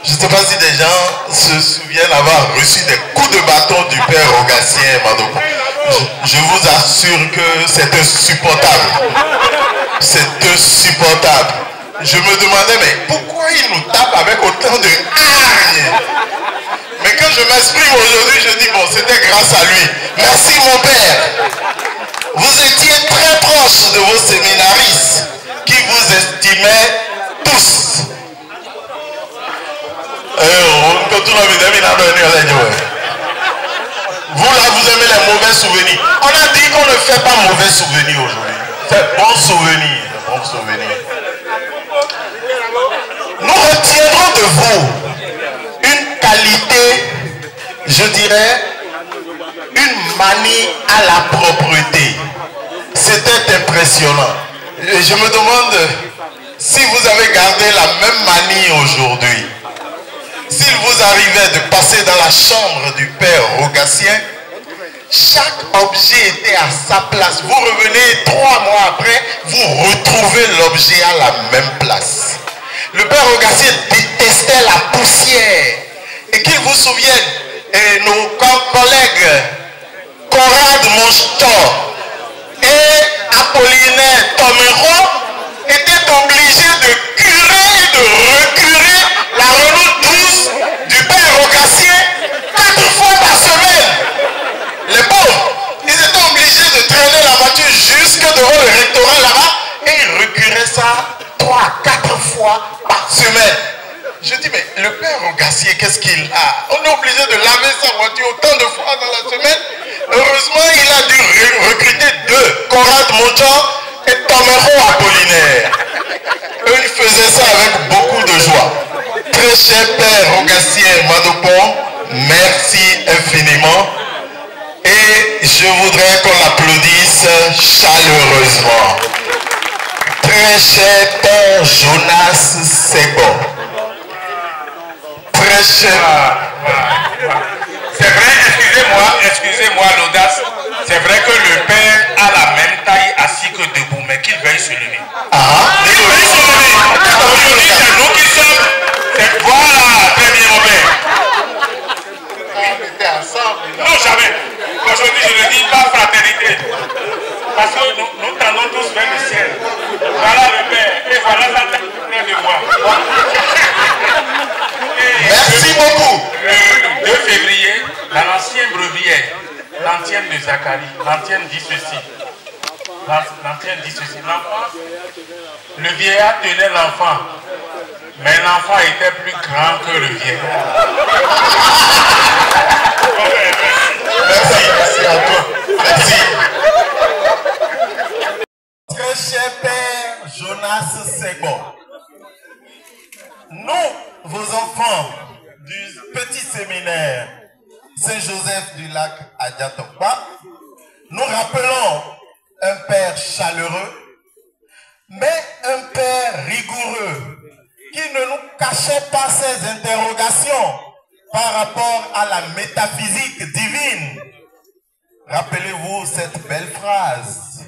Je ne sais pas si des gens se souviennent avoir reçu des coups de bâton du Père Rogatien Mandokon. Je vous assure que c'est insupportable. C'est insupportable. Je me demandais, mais pourquoi il nous tape avec autant de hargne? Mais quand je m'exprime aujourd'hui, je dis, bon, c'était grâce à lui. Merci mon Père. Vous étiez très proche de vos séminaristes qui vous estimaient tous. Vous là, vous aimez les mauvais souvenirs. On a dit qu'on ne fait pas mauvais souvenirs aujourd'hui. C'est bon souvenir. Bon souvenir. Nous retiendrons de vous une qualité, je dirais, une manie à la propreté. C'était impressionnant. Et je me demande si vous avez gardé la même manie aujourd'hui. S'il vous arrivait de passer dans la chambre du Père Rogatien, chaque objet était à sa place. Vous revenez 3 mois après, vous retrouvez l'objet à la même place. Le Père Rogatien détestait la poussière. Et qu'il vous souvienne, et nos collègues Conrad Monchtor et Apollinaire Tomero étaient obligés de curer et de recurer la redoute douce du Père Rogatien 4 fois par semaine. ça 3 à 4 fois par semaine. Je dis, mais le père Rogassier, qu'est-ce qu'il a? On est obligé de laver sa voiture autant de fois dans la semaine. Heureusement, il a dû recruter 2, Conrad Monchan et Tomero Apollinaire. Eux, ils faisaient ça avec beaucoup de joie. Très cher père Rogassier Madopon, merci infiniment. Et je voudrais qu'on l'applaudisse chaleureusement. Très cher père Jonas Sego. Très cher. C'est vrai, excusez-moi l'audace. C'est vrai que le père a la même taille assis que debout, mais qu'il veuille se lever. Il veuille se lever. Aujourd'hui, c'est nous qui sommes. Voilà, très bien, mon père. Non, jamais. Aujourd'hui, je le dis par fraternité. Parce que nous tendons tous vers le ciel. Voilà le père. Et voilà la tête près de moi. Merci beaucoup. Le 2 février, dans l'ancienne brevière, l'ancienne de Zacharie, l'ancienne dit ceci. L'ancienne dit ceci. L'enfant, le vieillard tenait l'enfant, mais l'enfant était plus grand que le vieillard. Merci à toi. Merci. Très cher père Jonas Sego, nous, vos enfants du petit séminaire Saint-Joseph du Lac à Diatokpa, nous rappelons un père chaleureux, mais un père rigoureux, qui ne nous cachait pas ses interrogations par rapport à la métaphysique divine. Rappelez-vous cette belle phrase: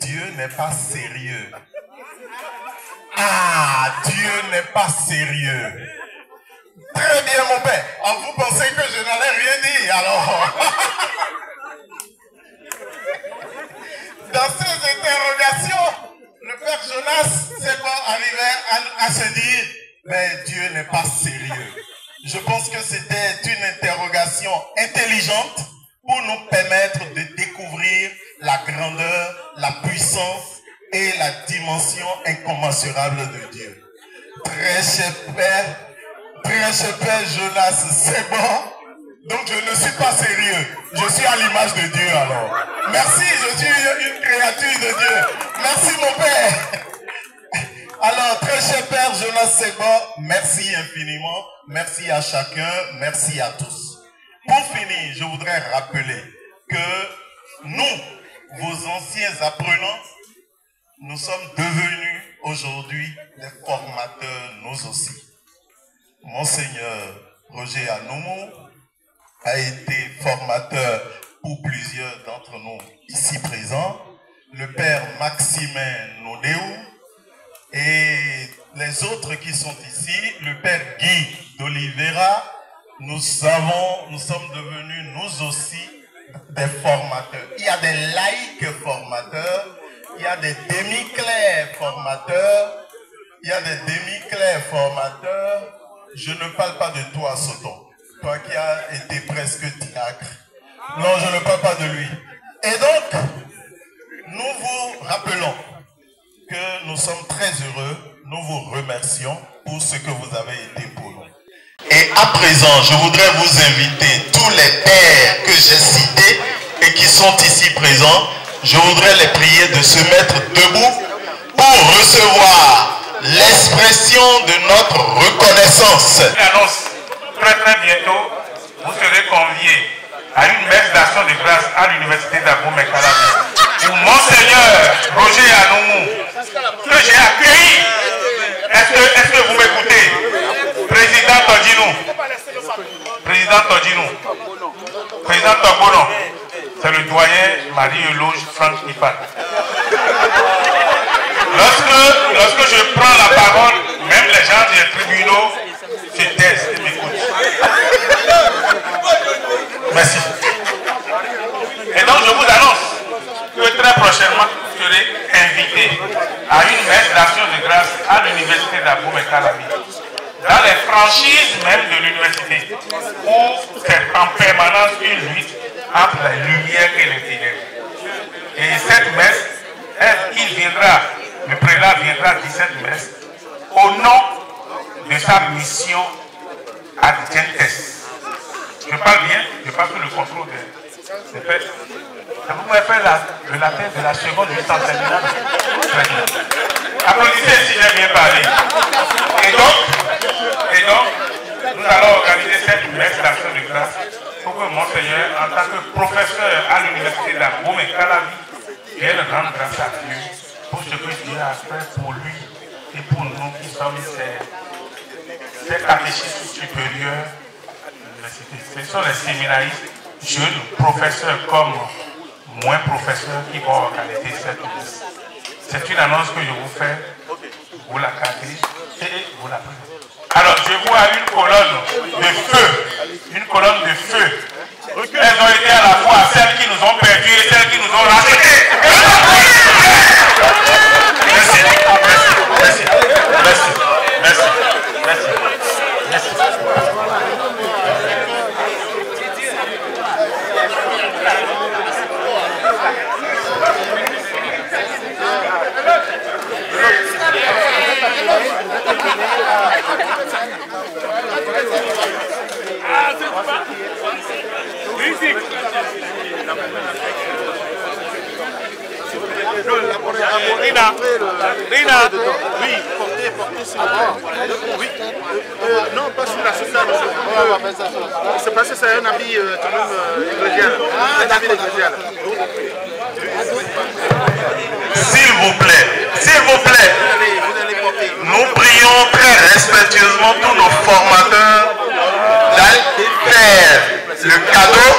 Dieu n'est pas sérieux. Ah, Dieu n'est pas sérieux. Très bien, mon père. Ah, vous pensez que je n'allais rien dire, alors? Dans ces interrogations, le père Jonas Sego arrivait à se dire, mais Dieu n'est pas sérieux. Je pense que c'était une interrogation intelligente pour nous permettre de découvrir la grandeur, la puissance et la dimension incommensurable de Dieu. Très cher père Jonas Sego, donc je ne suis pas sérieux, je suis à l'image de Dieu alors. Merci, je suis une créature de Dieu. Merci mon père. Alors, très cher père Jonas Sego, merci infiniment, merci à chacun, merci à tous. Pour finir, je voudrais rappeler que nous, vos anciens apprenants, nous sommes devenus aujourd'hui des formateurs nous aussi. Monseigneur Roger Anoumou a été formateur pour plusieurs d'entre nous ici présents. Le père Maximin Nodéou et les autres qui sont ici, le père Guy d'Oliveira, nous sommes devenus nous aussi des formateurs. Il y a des laïcs formateurs, il y a des demi-clercs formateurs, il y a des demi-clercs formateurs. Je ne parle pas de toi, Soton, toi qui as été presque diacre. Non, je ne parle pas de lui. Et donc, nous vous rappelons que nous sommes très heureux, nous vous remercions pour ce que vous avez été pour nous. Et à présent, je voudrais vous inviter, tous les pères que j'ai cités et qui sont ici présents, je voudrais les prier de se mettre debout pour recevoir l'expression de notre reconnaissance. J'annonce très bientôt, vous serez conviés à une messe d'action de grâce à l'université d'Abomey-Calavi où Monseigneur Roger Anoumou, que j'ai accueilli, est-ce que vous m'écoutez? Président Togono, c'est le doyen Marie-Eloge Franck Ipat. Lorsque je prends la parole, même les gens des tribunaux se taisent et m'écoutent. Merci. Et donc je vous annonce que très prochainement, vous serez invité à une messe d'action de grâce à l'université d'Abomey-Calavi. Dans les franchises même de l'université, où c'est en permanence une lutte entre la lumière et les ténèbres. Et cette messe, il viendra le prélat viendra à 17 messes au nom de sa mission à Gentes. Je parle bien, je parle sous le contrôle des fêtes. Vous pouvez faire le latin de la seconde juste en terminale. Applaudissez si j'ai bien parlé. Et donc, nous allons organiser cette messe d'action de grâce pour que Monseigneur, en tant que professeur à l'université de la Baume et Calavi, vienne rendre grâce à Dieu pour ce que Dieu a fait pour lui et pour nous qui sommes ses catéchistes supérieurs à l'université. Ce sont les séminaristes, jeunes, professeurs comme moins professeurs qui vont organiser cette messe. C'est une annonce que je vous fais, vous la gardez et vous la prenez. Alors je vois une colonne de feu, Elles ont été à la fois celles qui nous ont perdus et celles qui nous ont rachetés. Merci. Rina, oui, portez sur oui. Non, pas sur la soutane. C'est parce que c'est un habit quand même ecclésial. Un habit ecclésial. S'il vous plaît, nous prions très respectueusement tous nos formateurs d'aller faire le cadeau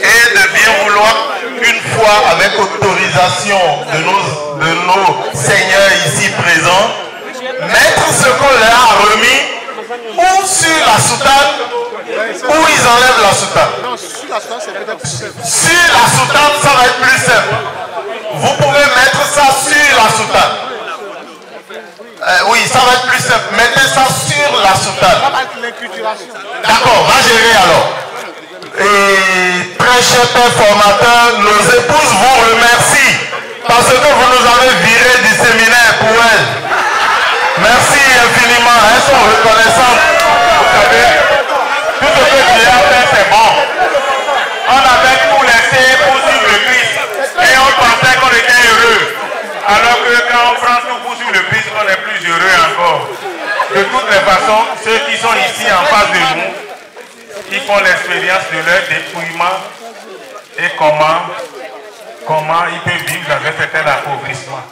et de bien vouloir une fois avec autorisation de nos seigneurs ici présents, mettre ce qu'on leur a remis ou sur la soutane ou ils enlèvent la soutane. Non, sur la soutane, c'est peut-être plus simple. Sur la soutane, ça va être plus simple. Vous pouvez mettre ça sur la soutane. Oui, ça va être plus simple. Mettez ça sur la soutane. D'accord, va gérer alors. Et très cher père formateur, nos épouses vous remercient parce que vous nous avez virés du séminaire pour elles. Merci infiniment, elles sont reconnaissantes. Vous savez, tout ce que Dieu a fait, c'est bon. On avait tout laissé pour suivre le Christ et on pensait qu'on était heureux. Alors que quand on prend tout pour suivre le Christ, on est plus heureux encore. De toutes les façons, ceux qui sont ici en face de nous, qui font l'expérience de leur dépouillement et comment ils peuvent vivre avec cet appauvrissement.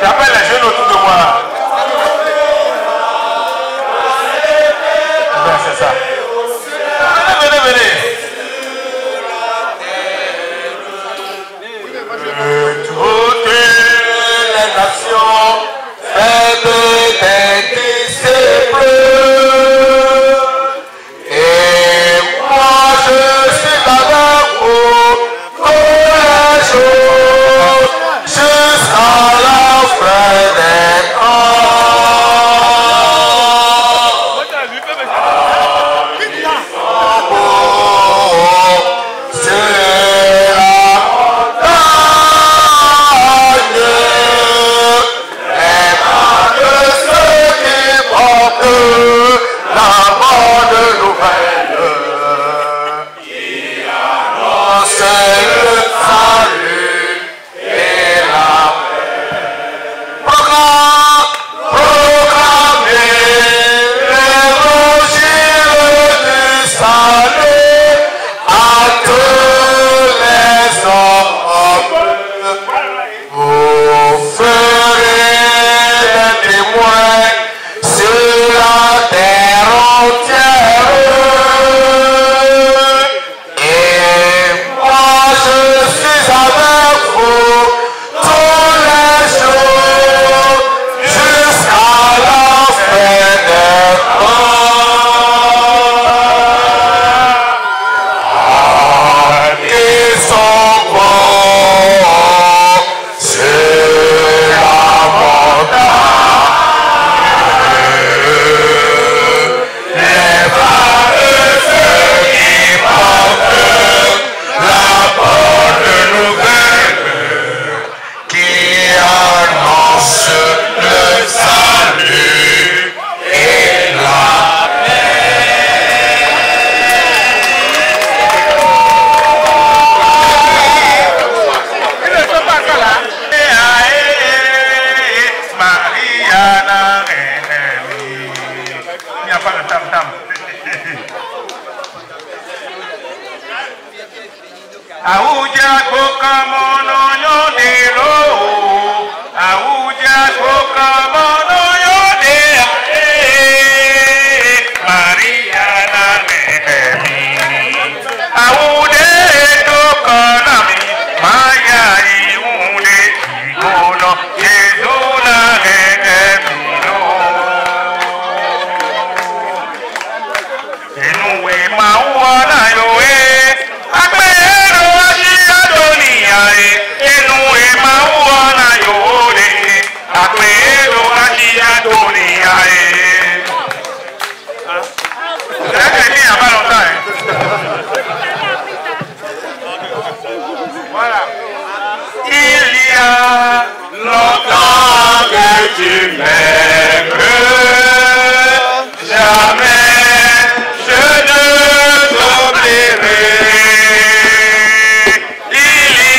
J'appelle les jeunes autour de moi. Ben, c'est ça. Venez. Toutes les nations, faites des disciples. Et moi je suis avec vous tous les jours jusqu'à la fin des temps. n'y a pas de tam-tam. Aouja kokamono yodero, aouja kokamono yodero, Maria na mehemi, aoude tokanami, maya iunde ikono, Jesuna mehemino. Enuwe mauana yoe, akmero ashiadoniae, enuwe mauana yoe, akmero ashiadoniae. Vous avez fini il n'y a pas longtemps. Voilà. Il y a longtemps que tu m'aimes, jamais je ne t'oublierai. Il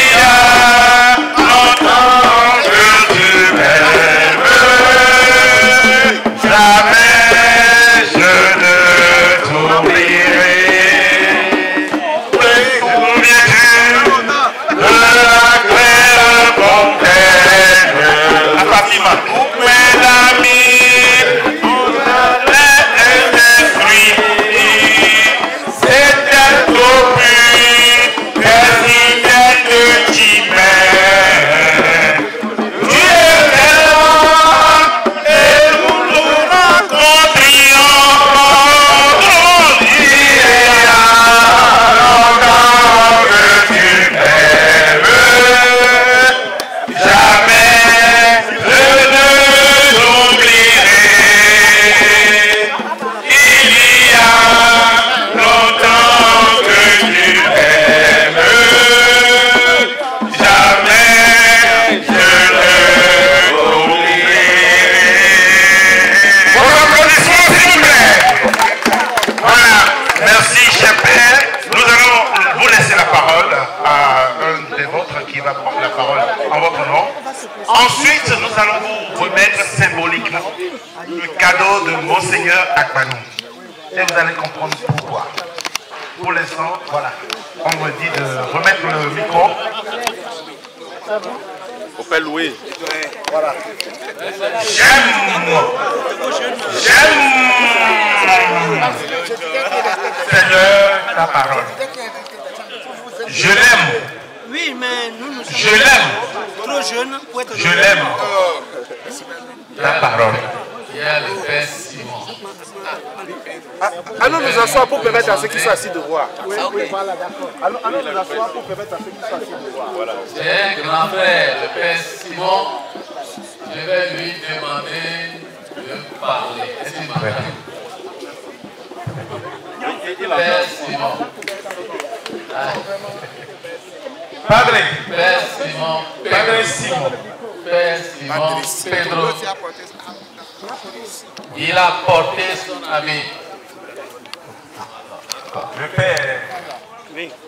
y a longtemps que tu m'aimes, jamais je ne t'oublierai. Te souviens-tu de la claire fontaine, la Fatima, où l'amis, où les fruits, c'était au but, président de Chimère. Tu étais là, et nous nous rencontrions. Il y a longtemps que tu m'aimes, jamais je ne t'oublierai. Il y a longtemps que tu m'aimes, jamais je ne t'oublierai. Vos applaudissements, s'il vous plaît. Voilà, merci, cher Père. Nous allons vous laisser la parole à un des vôtres qui va prendre la parole en votre nom. Ensuite, nous allons vous remettre symboliquement le cadeau de Monseigneur Akbanou. Et vous allez comprendre pourquoi. Pour l'instant, voilà, on me dit de remettre le micro. Faut pas louer. Voilà. J'aime. Seigneur, ta parole. Je l'aime. Oui, mais nous sommes Je l'aime. trop jeunes pour être... Je l'aime. Ta parole. Allons nous asseoir pour permettre à ceux qui sont assis de voir. Oui, voilà, d'accord. Allons nous asseoir pour permettre à ceux qui sont assis de voir. Voilà. J'ai un grand frère, le Père Simon. Je vais lui demander de parler. Est-ce qu'il m'entend? Père Simon. Padre. Père Simon. Padre Simon. Père Simon. Pedro. Il a porté son ami. Le père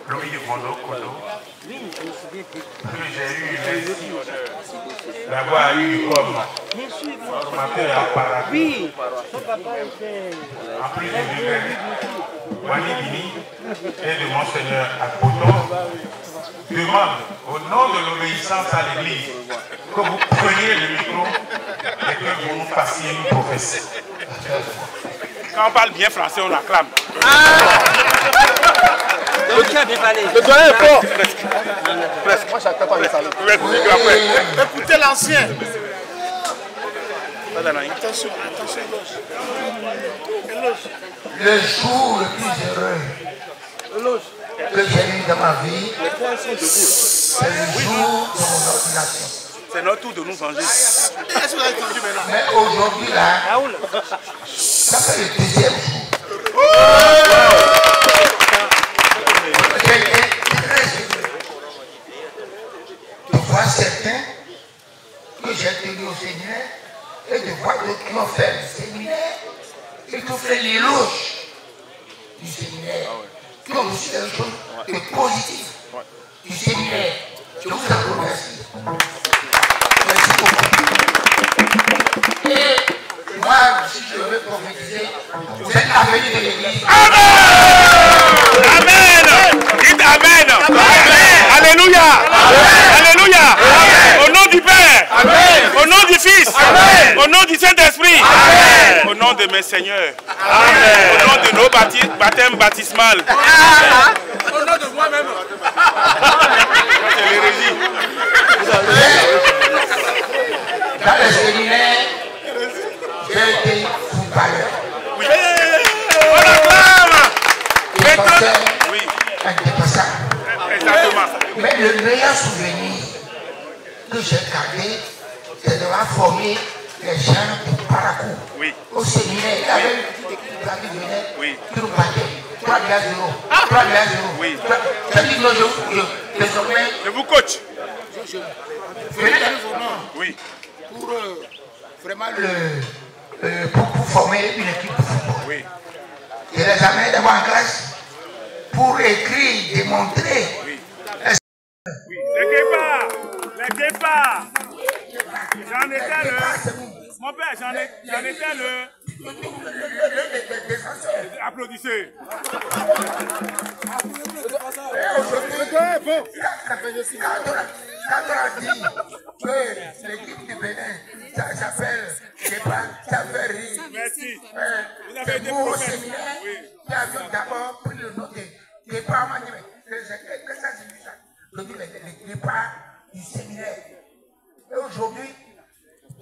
Louis Rondo Kodo, que j'ai eu d'avoir eu comme ma père en paradis. En plus de Wani Bini et de Monseigneur Akpoto, demande au nom de l'obéissance à l'Église que vous preniez le micro et que vous nous fassiez une prophétie. Quand on parle bien français, on acclame. Le doyen est fort. Presque. Moi, j'attends pas les salons. Écoutez l'ancien. Attention, Le jour le plus heureux que j'ai eu dans ma vie, c'est le jour de mon ordination. C'est notre tour de nous venger. Mais aujourd'hui, là, ça fait le deuxième jour. J'ai été très heureux de voir certains que j'ai tenus au Seigneur et de voir d'autres qui ont fait le séminaire et qui ont fait l'éloge du séminaire, qui ont reçu quelque chose de positif du séminaire. Je vous en remercie. Merci beaucoup. Et Moi, si je veux prophétiser, c'est l'avenir de l'église. Amen. Dites Amen. Alléluia. Alléluia. Au nom du Père. Au nom du Fils. Au nom du Saint-Esprit. Au nom de mes seigneurs. Au nom de nos baptêmes baptismales. Au nom de moi-même. C'est l'hérésie. Dans le séminaire, j'ai été footballeur. Oui. On acclame. Défenseur, Oui. un défenseur. Exactement. Mais le meilleur souvenir que j'ai gardé, c'est de la former les jeunes de Parakou. Oui. Au séminaire, il y avait une petite équipe qui venait, Oui. qui nous battait. 3 000 euros. 3 000 euros. Oui. C'est-à-dire que désormais, Je vous coach. venez dans nos noms Oui. pour vraiment pour former une équipe de football. Oui. Je les amène d'abord en classe pour écrire, démontrer. Oui. Les guépards. Les guépards. J'en étais le. Mon père, j'en étais le. Applaudissez. Quand on a dit que l'équipe du Bénin, ça s'appelle Guépard, ça fait rire. Merci. Vous avez C'est été vous au prophète. séminaire Oui. qui avions d'abord pris le nom de Guépard. Qu'est-ce que ça signifie ça? Je dis les Guépards du séminaire. Et aujourd'hui,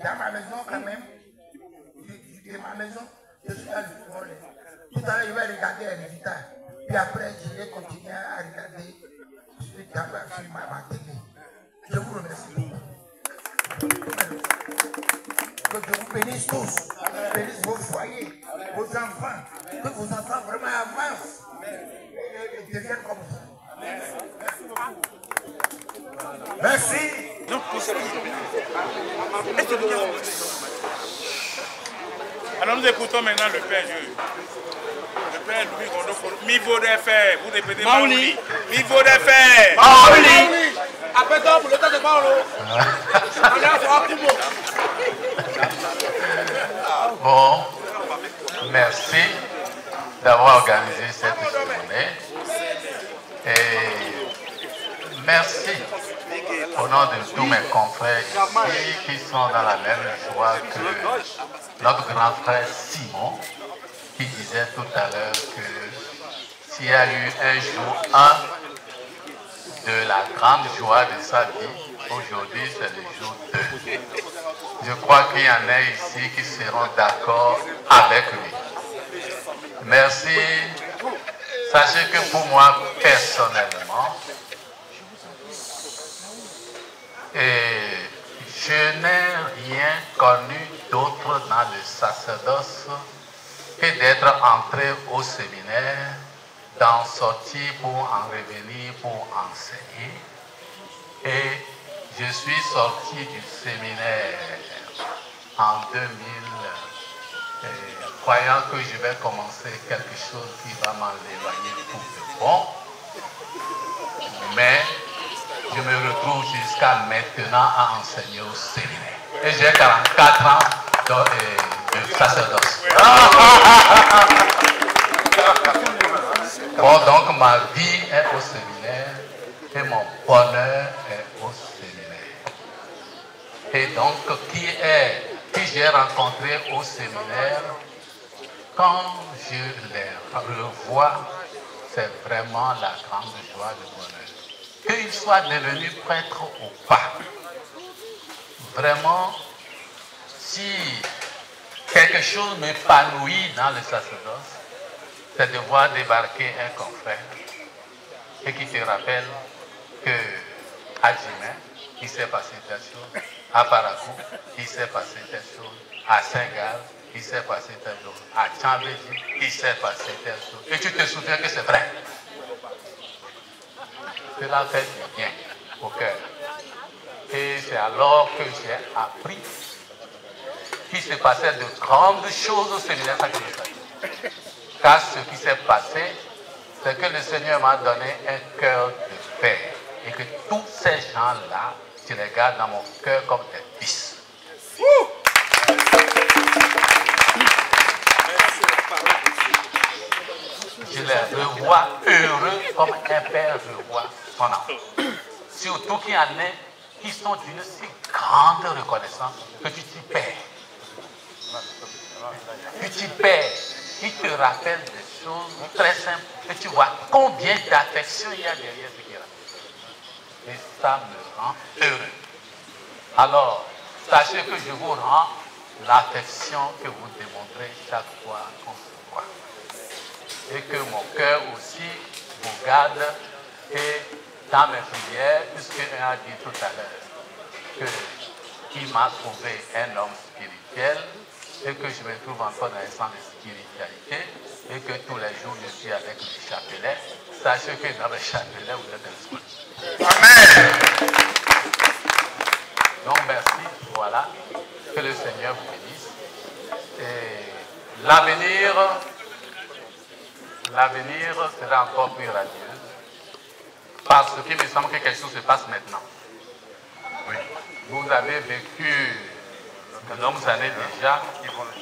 dans ma maison quand même, de ma maison, je suis dans le football. Tout à l'heure, je vais regarder les résultats. Puis après, je vais continuer à regarder sur ma télé. Je vous remercie. Que Dieu vous bénisse tous. Bénisse vos foyers, vos enfants. Que vos enfants vraiment avancent et deviennent comme vous. Merci. Alors nous écoutons maintenant le Père Dieu. Le Père Louis Rodolphe. Mivo des fers. Vous répétez Maouli. Mivo des fers. Maouli. Après ça, pour le temps de Maouli. On est à Kubo. Bon, merci d'avoir organisé cette journée. Et merci au nom de tous mes confrères ici qui sont dans la même joie que notre grand frère Simon qui disait tout à l'heure que s'il y a eu un jour de la grande joie de sa vie, aujourd'hui c'est le jour 2. Je crois qu'il y en a ici qui seront d'accord avec lui. Merci. Sachez que pour moi, personnellement, je n'ai rien connu d'autre dans le sacerdoce que d'être entré au séminaire, d'en sortir pour en revenir, pour enseigner. Et je suis sorti du séminaire en 2000, croyant que je vais commencer quelque chose qui va m'en éloigner pour de bon. Mais je me retrouve jusqu'à maintenant à enseigner au séminaire. Et j'ai 44 ans de sacerdoce. Bon, donc ma vie est au séminaire et mon bonheur est au séminaire. Et donc, qui j'ai rencontré au séminaire, quand je les revois, c'est vraiment la grande joie de bonheur. Qu'ils soient devenus prêtres ou pas. Vraiment, si quelque chose m'épanouit dans le sacerdoce, c'est de voir débarquer un confrère et qui te rappelle que à Djimé, il s'est passé telle chose, à Parakou, il s'est passé telle chose, à Saint-Gall, il s'est passé telle chose, à Tchambéji, il s'est passé telle chose. Et tu te souviens que c'est vrai. Cela fait du bien au cœur. Et c'est alors que j'ai appris qu'il se passait de grandes choses au séminaire sacré. Car ce qui s'est passé, c'est que le Seigneur m'a donné un cœur de père. Et que tous ces gens-là, je les garde dans mon cœur comme des fils. les revois heureux comme un père revoit son enfant. Surtout qu'il y en a qui sont d'une si grande reconnaissance que tu t'y perds. Tu t'y perds. Ils te rappellent des choses très simples et tu vois combien d'affection il y a derrière ce qui est. Et ça me rend heureux. Alors, sachez que je vous rends l'affection que vous démontrez chaque fois qu'on se voit. Et que mon cœur aussi vous garde et dans mes prières, puisqu'un a dit tout à l'heure qu'il m'a trouvé un homme spirituel et que je me trouve encore dans un sens de spiritualité et que tous les jours je suis avec le chapelet. Sachez que dans le chapelet, vous êtes un soin. Amen. Donc merci, voilà, que le Seigneur vous bénisse. Et l'avenir sera encore plus radieux. Parce qu'il me semble que quelque chose se passe maintenant. Oui. Vous avez vécu de longues années déjà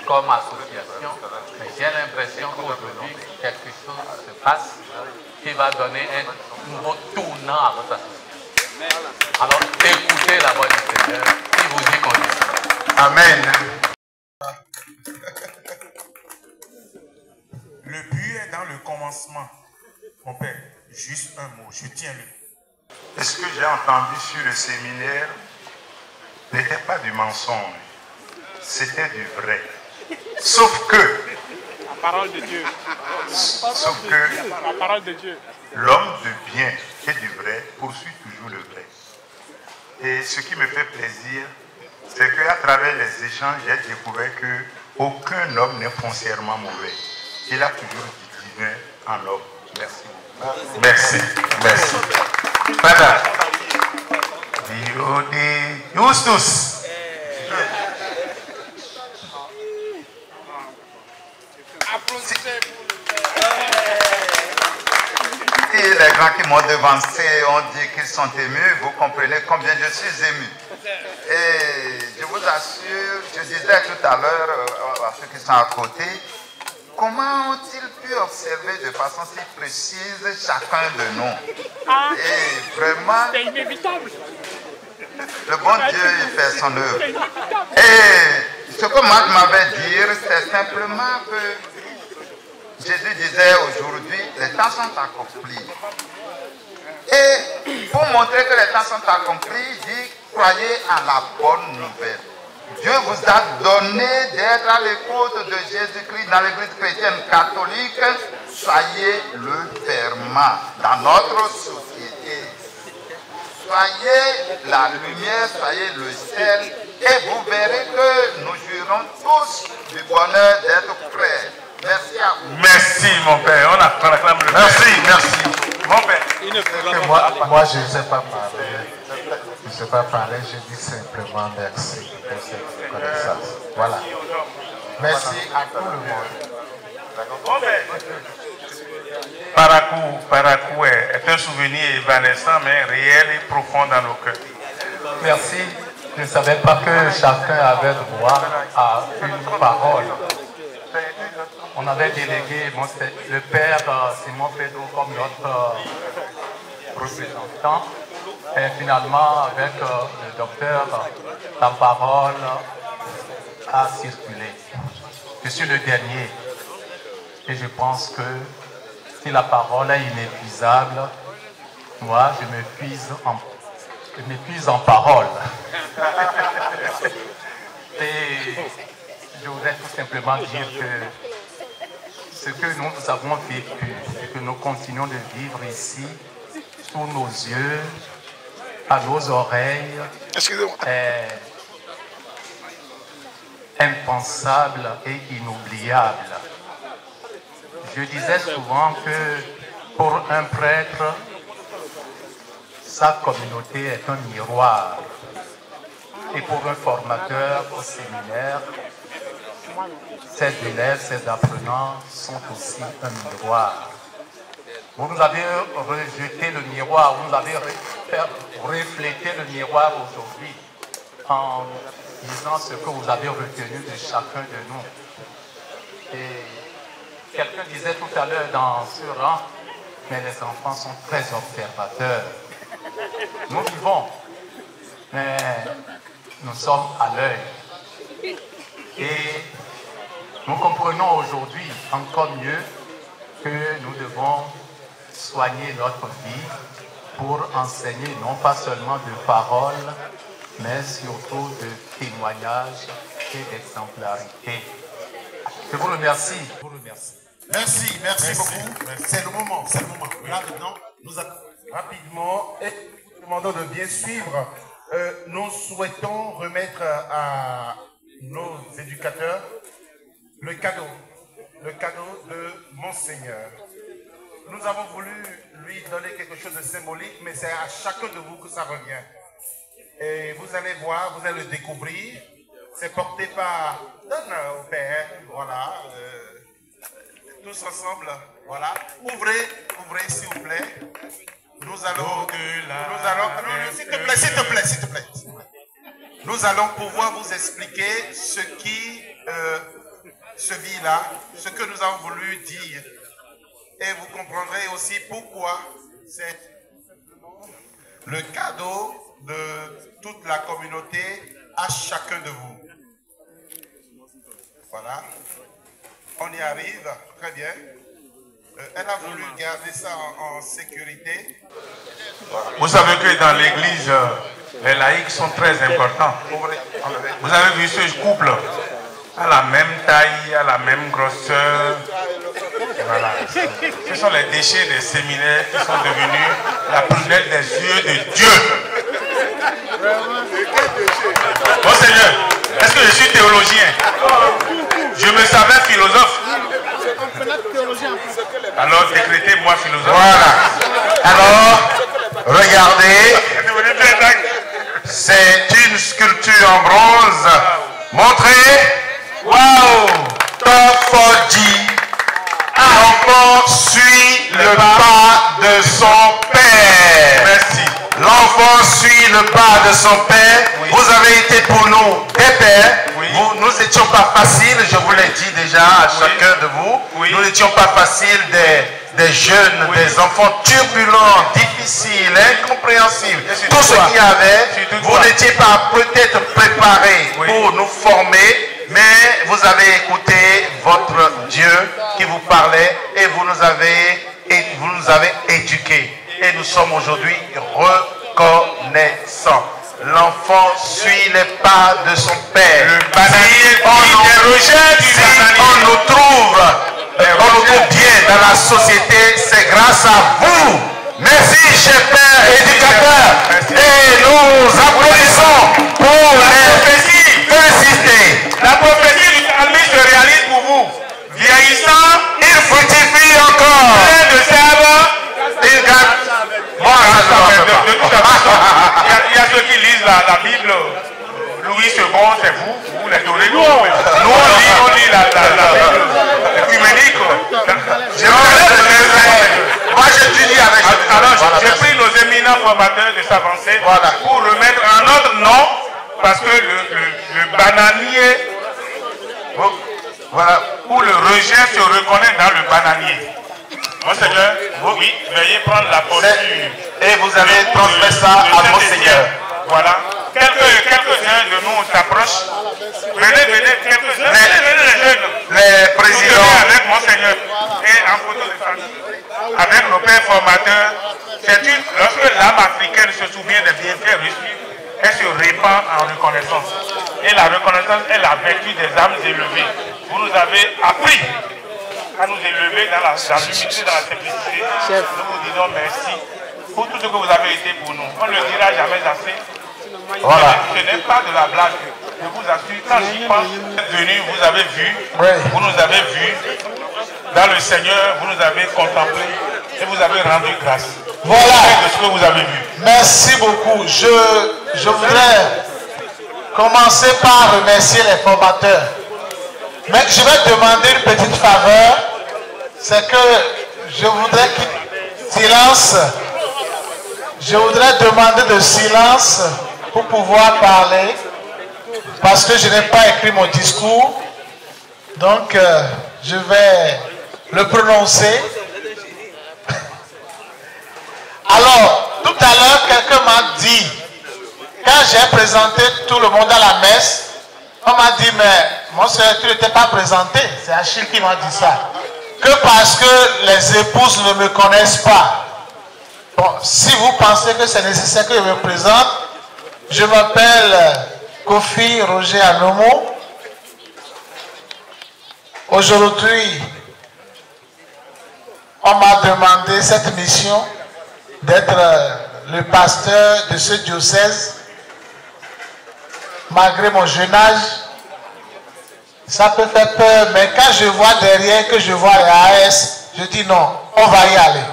comme association, mais j'ai l'impression qu'aujourd'hui quelque chose se passe qui va donner un nouveau tournant à votre association. Alors écoutez la voix du Seigneur, il vous dit qu'on dit. Amen. Le but est dans le commencement. Mon père, juste un mot, je tiens-le. Et ce que j'ai entendu sur le séminaire n'était pas du mensonge, c'était du vrai. Sauf que, la parole de Dieu. Sauf que la parole de Dieu. L'homme de bien et du vrai poursuit toujours le vrai. Et ce qui me fait plaisir, c'est qu'à travers les échanges, j'ai découvert qu'aucun homme n'est foncièrement mauvais. Il a toujours du divin en l'homme. Merci beaucoup. Merci. Merci. Padre. Dio de Justus. Et les gens qui m'ont devancé ont dit qu'ils sont émus, vous comprenez combien je suis ému. Et je vous assure, je disais tout à l'heure à ceux qui sont à côté, comment ont-ils pu observer de façon si précise chacun de nous? Et vraiment, c'est inévitable. Le bon Dieu, il fait son œuvre. Et ce que moi je m'avais dit, c'est simplement que Jésus disait aujourd'hui, les temps sont accomplis. Et pour montrer que les temps sont accomplis, il dit, croyez à la bonne nouvelle. Dieu vous a donné d'être à l'écoute de Jésus-Christ dans l'église chrétienne catholique. Soyez le ferment dans notre société. Soyez la lumière, soyez le sel, et vous verrez que nous jouirons tous du bonheur d'être frères. Merci à vous. Merci mon père, on acclame le Merci, merci. Mon père. Moi je ne sais pas parler. Je ne sais pas parler, je dis simplement merci pour cette connaissance. Voilà. Merci à tout le monde. Paracou est un souvenir évanescent, mais réel et profond dans nos cœurs. Merci. Je ne savais pas que chacun avait droit à une parole. On avait délégué le père Simon Pedro comme notre représentant. Et finalement, avec le docteur, la parole a circulé. Je suis le dernier. Et je pense que si la parole est inépuisable, moi, je m'épuise en parole. Et je voudrais tout simplement dire que ce que nous avons vécu et que nous continuons de vivre ici, sous nos yeux, à nos oreilles, est impensable et inoubliable. Je disais souvent que pour un prêtre, sa communauté est un miroir. Et pour un formateur au séminaire, ses élèves, ses apprenants sont aussi un miroir. Vous nous avez rejeté le miroir, vous nous avez reflété le miroir aujourd'hui en disant ce que vous avez retenu de chacun de nous. Et quelqu'un disait tout à l'heure dans ce rang, mais les enfants sont très observateurs. Nous vivons, mais nous sommes à l'œil. Et nous comprenons aujourd'hui encore mieux que nous devons soigner notre vie pour enseigner non pas seulement de paroles, mais surtout de témoignages et d'exemplarité. Je vous remercie. Merci beaucoup. C'est le moment, Là maintenant, nous allons rapidement et nous demandons de bien suivre. Nous souhaitons remettre à nos éducateurs le cadeau de Monseigneur. Nous avons voulu lui donner quelque chose de symbolique, mais c'est à chacun de vous que ça revient. Et vous allez voir, vous allez le découvrir. C'est porté par au Père, voilà. Tous ensemble, voilà. Ouvrez s'il vous plaît. Nous allons, s'il te plaît. Nous allons pouvoir vous expliquer ce qui se vit là, ce que nous avons voulu dire. Et vous comprendrez aussi pourquoi c'est le cadeau de toute la communauté à chacun de vous. Voilà. On y arrive, très bien. Elle a voulu garder ça en sécurité. Vous savez que dans l'église, les laïcs sont très importants. Vous avez vu ce couple à la même taille, à la même grosseur. Voilà. Ce sont les déchets des séminaires qui sont devenus la prunelle des yeux de Dieu. Monseigneur, est-ce que je suis théologien? Je me savais philosophe. Alors décrétez-moi philosophe. Voilà. Alors, regardez. C'est une sculpture en bronze. Montrez. Waouh! Tofodi. L'enfant suit le pas de son père. Merci. L'enfant suit le pas de son père. Oui. Vous avez été pour nous des pères. Oui. Nous n'étions pas faciles, je vous l'ai dit déjà à chacun de vous. Oui. Nous n'étions pas faciles des jeunes, des enfants turbulents, difficiles, incompréhensibles. Tout ce qu'il y avait, vous n'étiez pas peut-être préparés pour nous former, mais vous avez écouté votre Dieu qui vous parlait et vous nous avez éduqués. Et nous sommes aujourd'hui reconnaissants. L'enfant suit les pas de son père. Si on nous trouve bien dans la société, c'est grâce à vous. Merci, cher père éducateur. Et nous applaudissons pour les féliciter. La prophétie du psalmiste se réalise pour vous. Vieillissant, il fructifie encore. Plein de sève, il garde. Il y a ceux qui lisent la Bible. Louis II, c'est vous les dorés. Nous, on lit la Bible œcuménique. Moi, j'étudie avec. Alors, j'ai pris nos éminents formateurs de s'avancer pour remettre un autre nom, parce que le bananier, voilà, où le rejet se reconnaît dans le bananier. Monseigneur, oui, veuillez prendre la posture. Et vous allez transmettre ça à Monseigneur. Voilà. Quelques-uns de nous s'approchent. Venez, quelques-uns. Venez, les jeunes. Les présidents. Avec Monseigneur. Et en photo de famille. Avec nos pères formateurs. Lorsque l'âme africaine se souvient des bienfaits reçus, elle se répand en reconnaissance. Et la reconnaissance est la vertu des âmes élevées. Vous nous avez appris à nous élever dans l'humilité, dans la simplicité. Nous vous disons merci pour tout ce que vous avez été pour nous. On ne le dira jamais assez. Voilà. Ce n'est pas de la blague. Je vous assure, quand j'y pense, vous êtes venus, vous avez vu, vous nous avez vus. Dans le Seigneur, vous nous avez contemplés et vous avez rendu grâce. Voilà. De ce que vous avez vu. Merci beaucoup. Je voudrais commencer par remercier les formateurs. Mais je vais demander une petite faveur. C'est que je voudrais silence. Je voudrais demander de silence pour pouvoir parler. Parce que je n'ai pas écrit mon discours. Donc, je vais le prononcer. Alors, tout à l'heure, quelqu'un m'a dit, quand j'ai présenté tout le monde à la messe, on m'a dit, mais mon soeur, tu n'étais pas présenté. C'est Achille qui m'a dit ça. Que parce que les épouses ne me connaissent pas. Bon, si vous pensez que c'est nécessaire que je me présente, je m'appelle Kofi Roger Anomo. Aujourd'hui, on m'a demandé cette mission d'être le pasteur de ce diocèse. Malgré mon jeune âge, ça peut faire peur, mais quand je vois derrière, que je vois les AS, je dis non, on va y aller.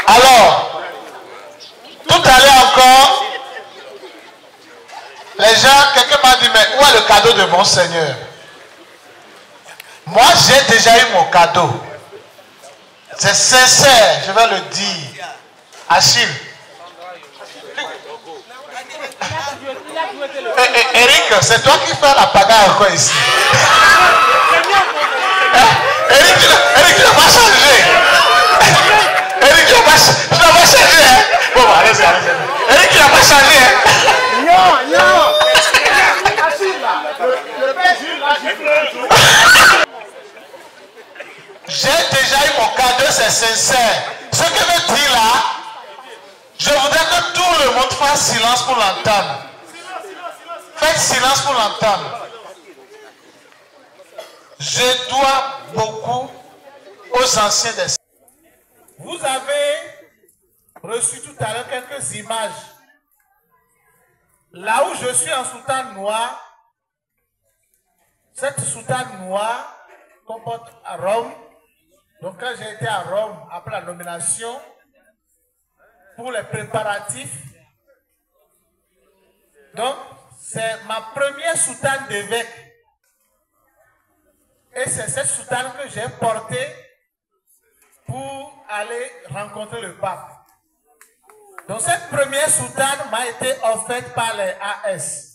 Alors, tout à l'heure encore, les gens, quelqu'un m'a dit, mais où est le cadeau de mon Seigneur? Moi, j'ai déjà eu mon cadeau. C'est sincère, je vais le dire. Achille. Eric, c'est toi qui fais la pagaille encore ici. Eric, tu n'as pas changé. Eric, tu n'as pas changé. Hein? Bon, allez-y, allez-y. Eric, tu n'as pas changé. Hein? Non. J'ai déjà eu mon cadeau, c'est sincère. Ce que je dis là, je voudrais que tout le monde fasse silence pour l'entendre. Faites silence pour l'entendre. Je dois beaucoup aux anciens des... Vous avez reçu tout à l'heure quelques images. Là où je suis en soutane noire, cette soutane noire comporte à Rome. Donc quand j'ai été à Rome après la nomination, pour les préparatifs, donc c'est ma première soutane d'évêque. Et c'est cette soutane que j'ai portée pour aller rencontrer le pape. Donc cette première soutane m'a été offerte par les AS.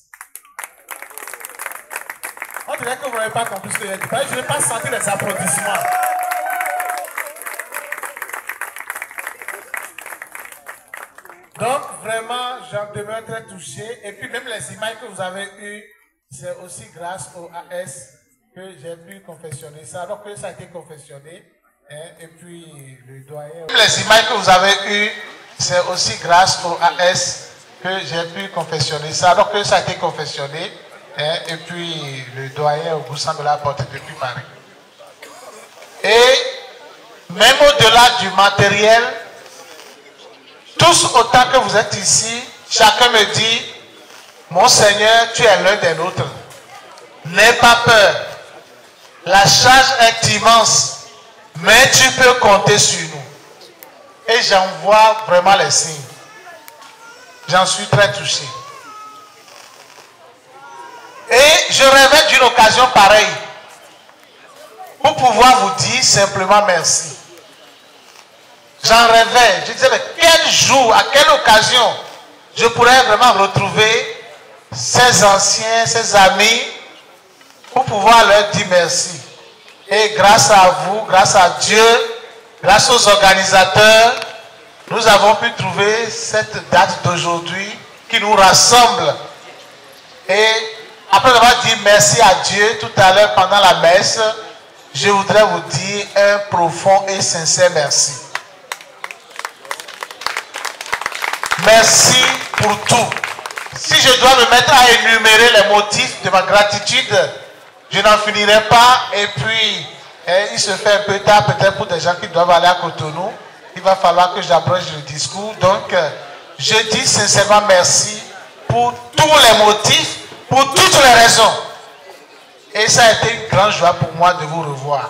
On dirait que vous n'avez pas compris ce que j'ai dit. Je n'ai pas senti les applaudissements. Donc vraiment, j'en demeure très touché. Et puis même les images que vous avez eues, c'est aussi grâce au AS que j'ai pu confessionner ça. Donc ça a été confessionné. Hein, et puis le doyen... Les images que vous avez eues, c'est aussi grâce au AS que j'ai pu confessionner ça. Donc ça a été confessionné. Hein, et puis le doyen Augustin de la porte depuis Paris. Et même au-delà du matériel, tous autant que vous êtes ici, chacun me dit, mon Seigneur, tu es l'un des nôtres. N'aie pas peur. La charge est immense, mais tu peux compter sur nous. Et j'en vois vraiment les signes. J'en suis très touché. Et je rêvais d'une occasion pareille pour pouvoir vous dire simplement merci. J'en rêvais. Je disais, mais quel jour, à quelle occasion je pourrais vraiment retrouver ces anciens, ces amis pour pouvoir leur dire merci. Et grâce à vous, grâce à Dieu, grâce aux organisateurs, nous avons pu trouver cette date d'aujourd'hui qui nous rassemble. Et après avoir dit merci à Dieu tout à l'heure pendant la messe, je voudrais vous dire un profond et sincère merci. Merci pour tout. Si je dois me mettre à énumérer les motifs de ma gratitude, je n'en finirai pas. Et puis, il se fait un peu tard peut-être pour des gens qui doivent aller à Cotonou. Il va falloir que j'abroge le discours. Donc, je dis sincèrement merci pour tous les motifs, pour toutes les raisons. Et ça a été une grande joie pour moi de vous revoir.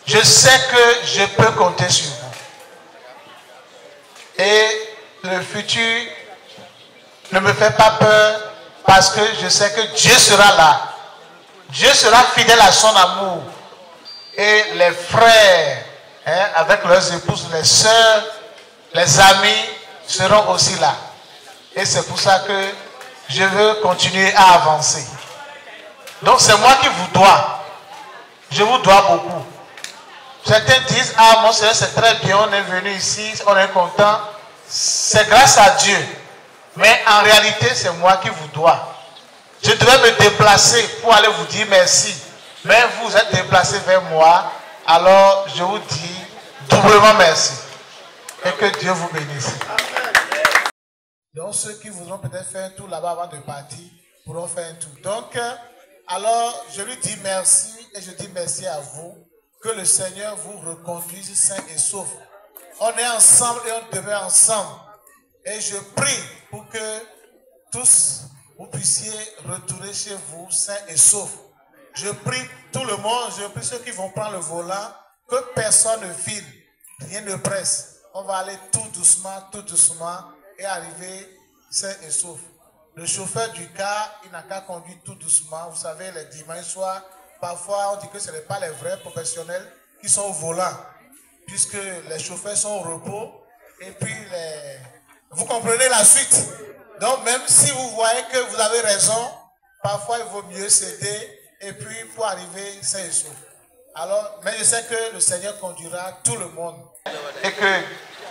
Je sais que je peux compter sur vous. Et le futur ne me fait pas peur parce que je sais que Dieu sera là. Dieu sera fidèle à son amour. Et les frères, avec leurs épouses, les sœurs, les amis seront aussi là. Et c'est pour ça que je veux continuer à avancer. Donc c'est moi qui vous dois. Je vous dois beaucoup. Certains disent, ah mon Seigneur c'est très bien, on est venu ici, on est content. C'est grâce à Dieu. Mais en réalité c'est moi qui vous dois. Je devais me déplacer pour aller vous dire merci. Mais vous êtes déplacé vers moi. Alors je vous dis doublement merci. Et que Dieu vous bénisse. Donc ceux qui voudront peut-être faire un tour là-bas avant de partir pourront faire un tour. Donc alors je lui dis merci et je dis merci à vous. Que le Seigneur vous reconduise sain et sauf. On est ensemble et on demeure ensemble. Et je prie pour que tous vous puissiez retourner chez vous sain et sauf. Je prie tout le monde, je prie ceux qui vont prendre le volant, que personne ne file, rien ne presse. On va aller tout doucement et arriver sain et sauf. Le chauffeur du car, il n'a qu'à conduire tout doucement. Vous savez, les dimanches soirs, parfois on dit que ce n'est pas les vrais professionnels qui sont au volant, puisque les chauffeurs sont au repos. Et puis, vous comprenez la suite. Donc même si vous voyez que vous avez raison, parfois il vaut mieux céder et puis pour arriver sain et sauf. Alors, mais je sais que le Seigneur conduira tout le monde. Et que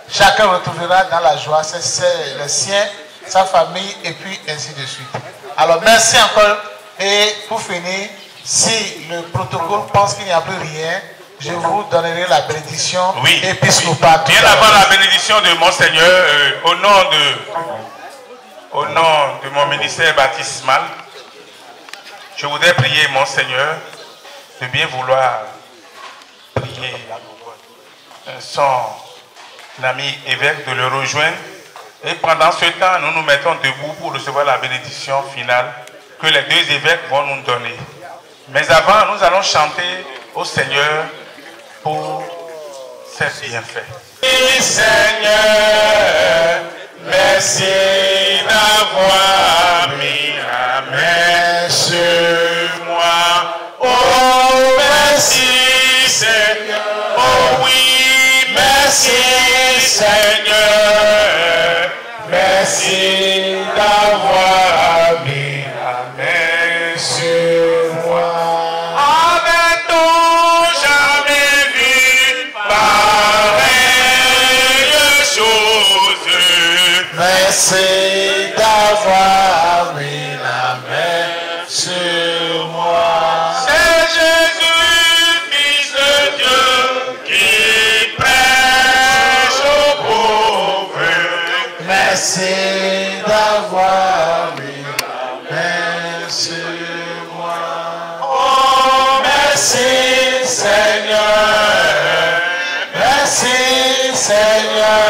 chacun retrouvera dans la joie, c'est le sien, sa famille et puis ainsi de suite. Alors merci encore. Et pour finir, si le protocole pense qu'il n'y a plus rien, je vous donnerai la bénédiction épiscopale. Bien avant la bénédiction de Monseigneur, au nom de mon ministère baptismal, je voudrais prier Monseigneur de bien vouloir prier son ami évêque de le rejoindre. Et pendant ce temps, nous nous mettons debout pour recevoir la bénédiction finale que les deux évêques vont nous donner. Mais avant, nous allons chanter au Seigneur pour ses bienfaits. Seigneur, merci d'avoir mis la main sur moi. Oh, merci Seigneur. Oh oui, merci Seigneur. Merci d'avoir mis la main sur moi. Avait-on jamais vu pareille chose? Merci d'avoir mis la main sur moi. C'est Jésus, Fils de Dieu, qui prêche aux pauvres. Merci d'avoir mis la main sur moi. Oh, merci Seigneur. Merci Seigneur.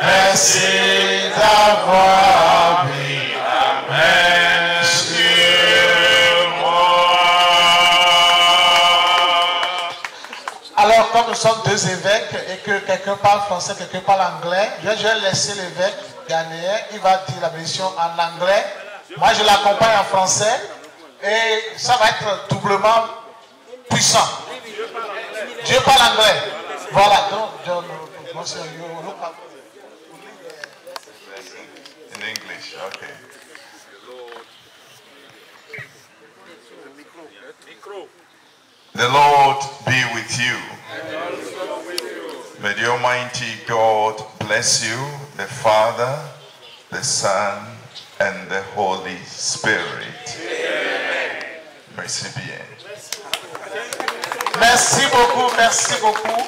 Merci d'avoir mis la main sur moi. Alors, comme nous sommes deux évêques et que quelqu'un parle français, quelqu'un parle anglais, je vais laisser l'évêque ghanéen, il va dire la bénédiction en anglais. Moi, je l'accompagne en français et ça va être doublement puissant. Dieu parle anglais. Voilà. Donc, in English, okay. The Lord be with you. May the Almighty God bless you, the Father, the Son, and the Holy Spirit. Merci bien. Merci beaucoup, merci beaucoup.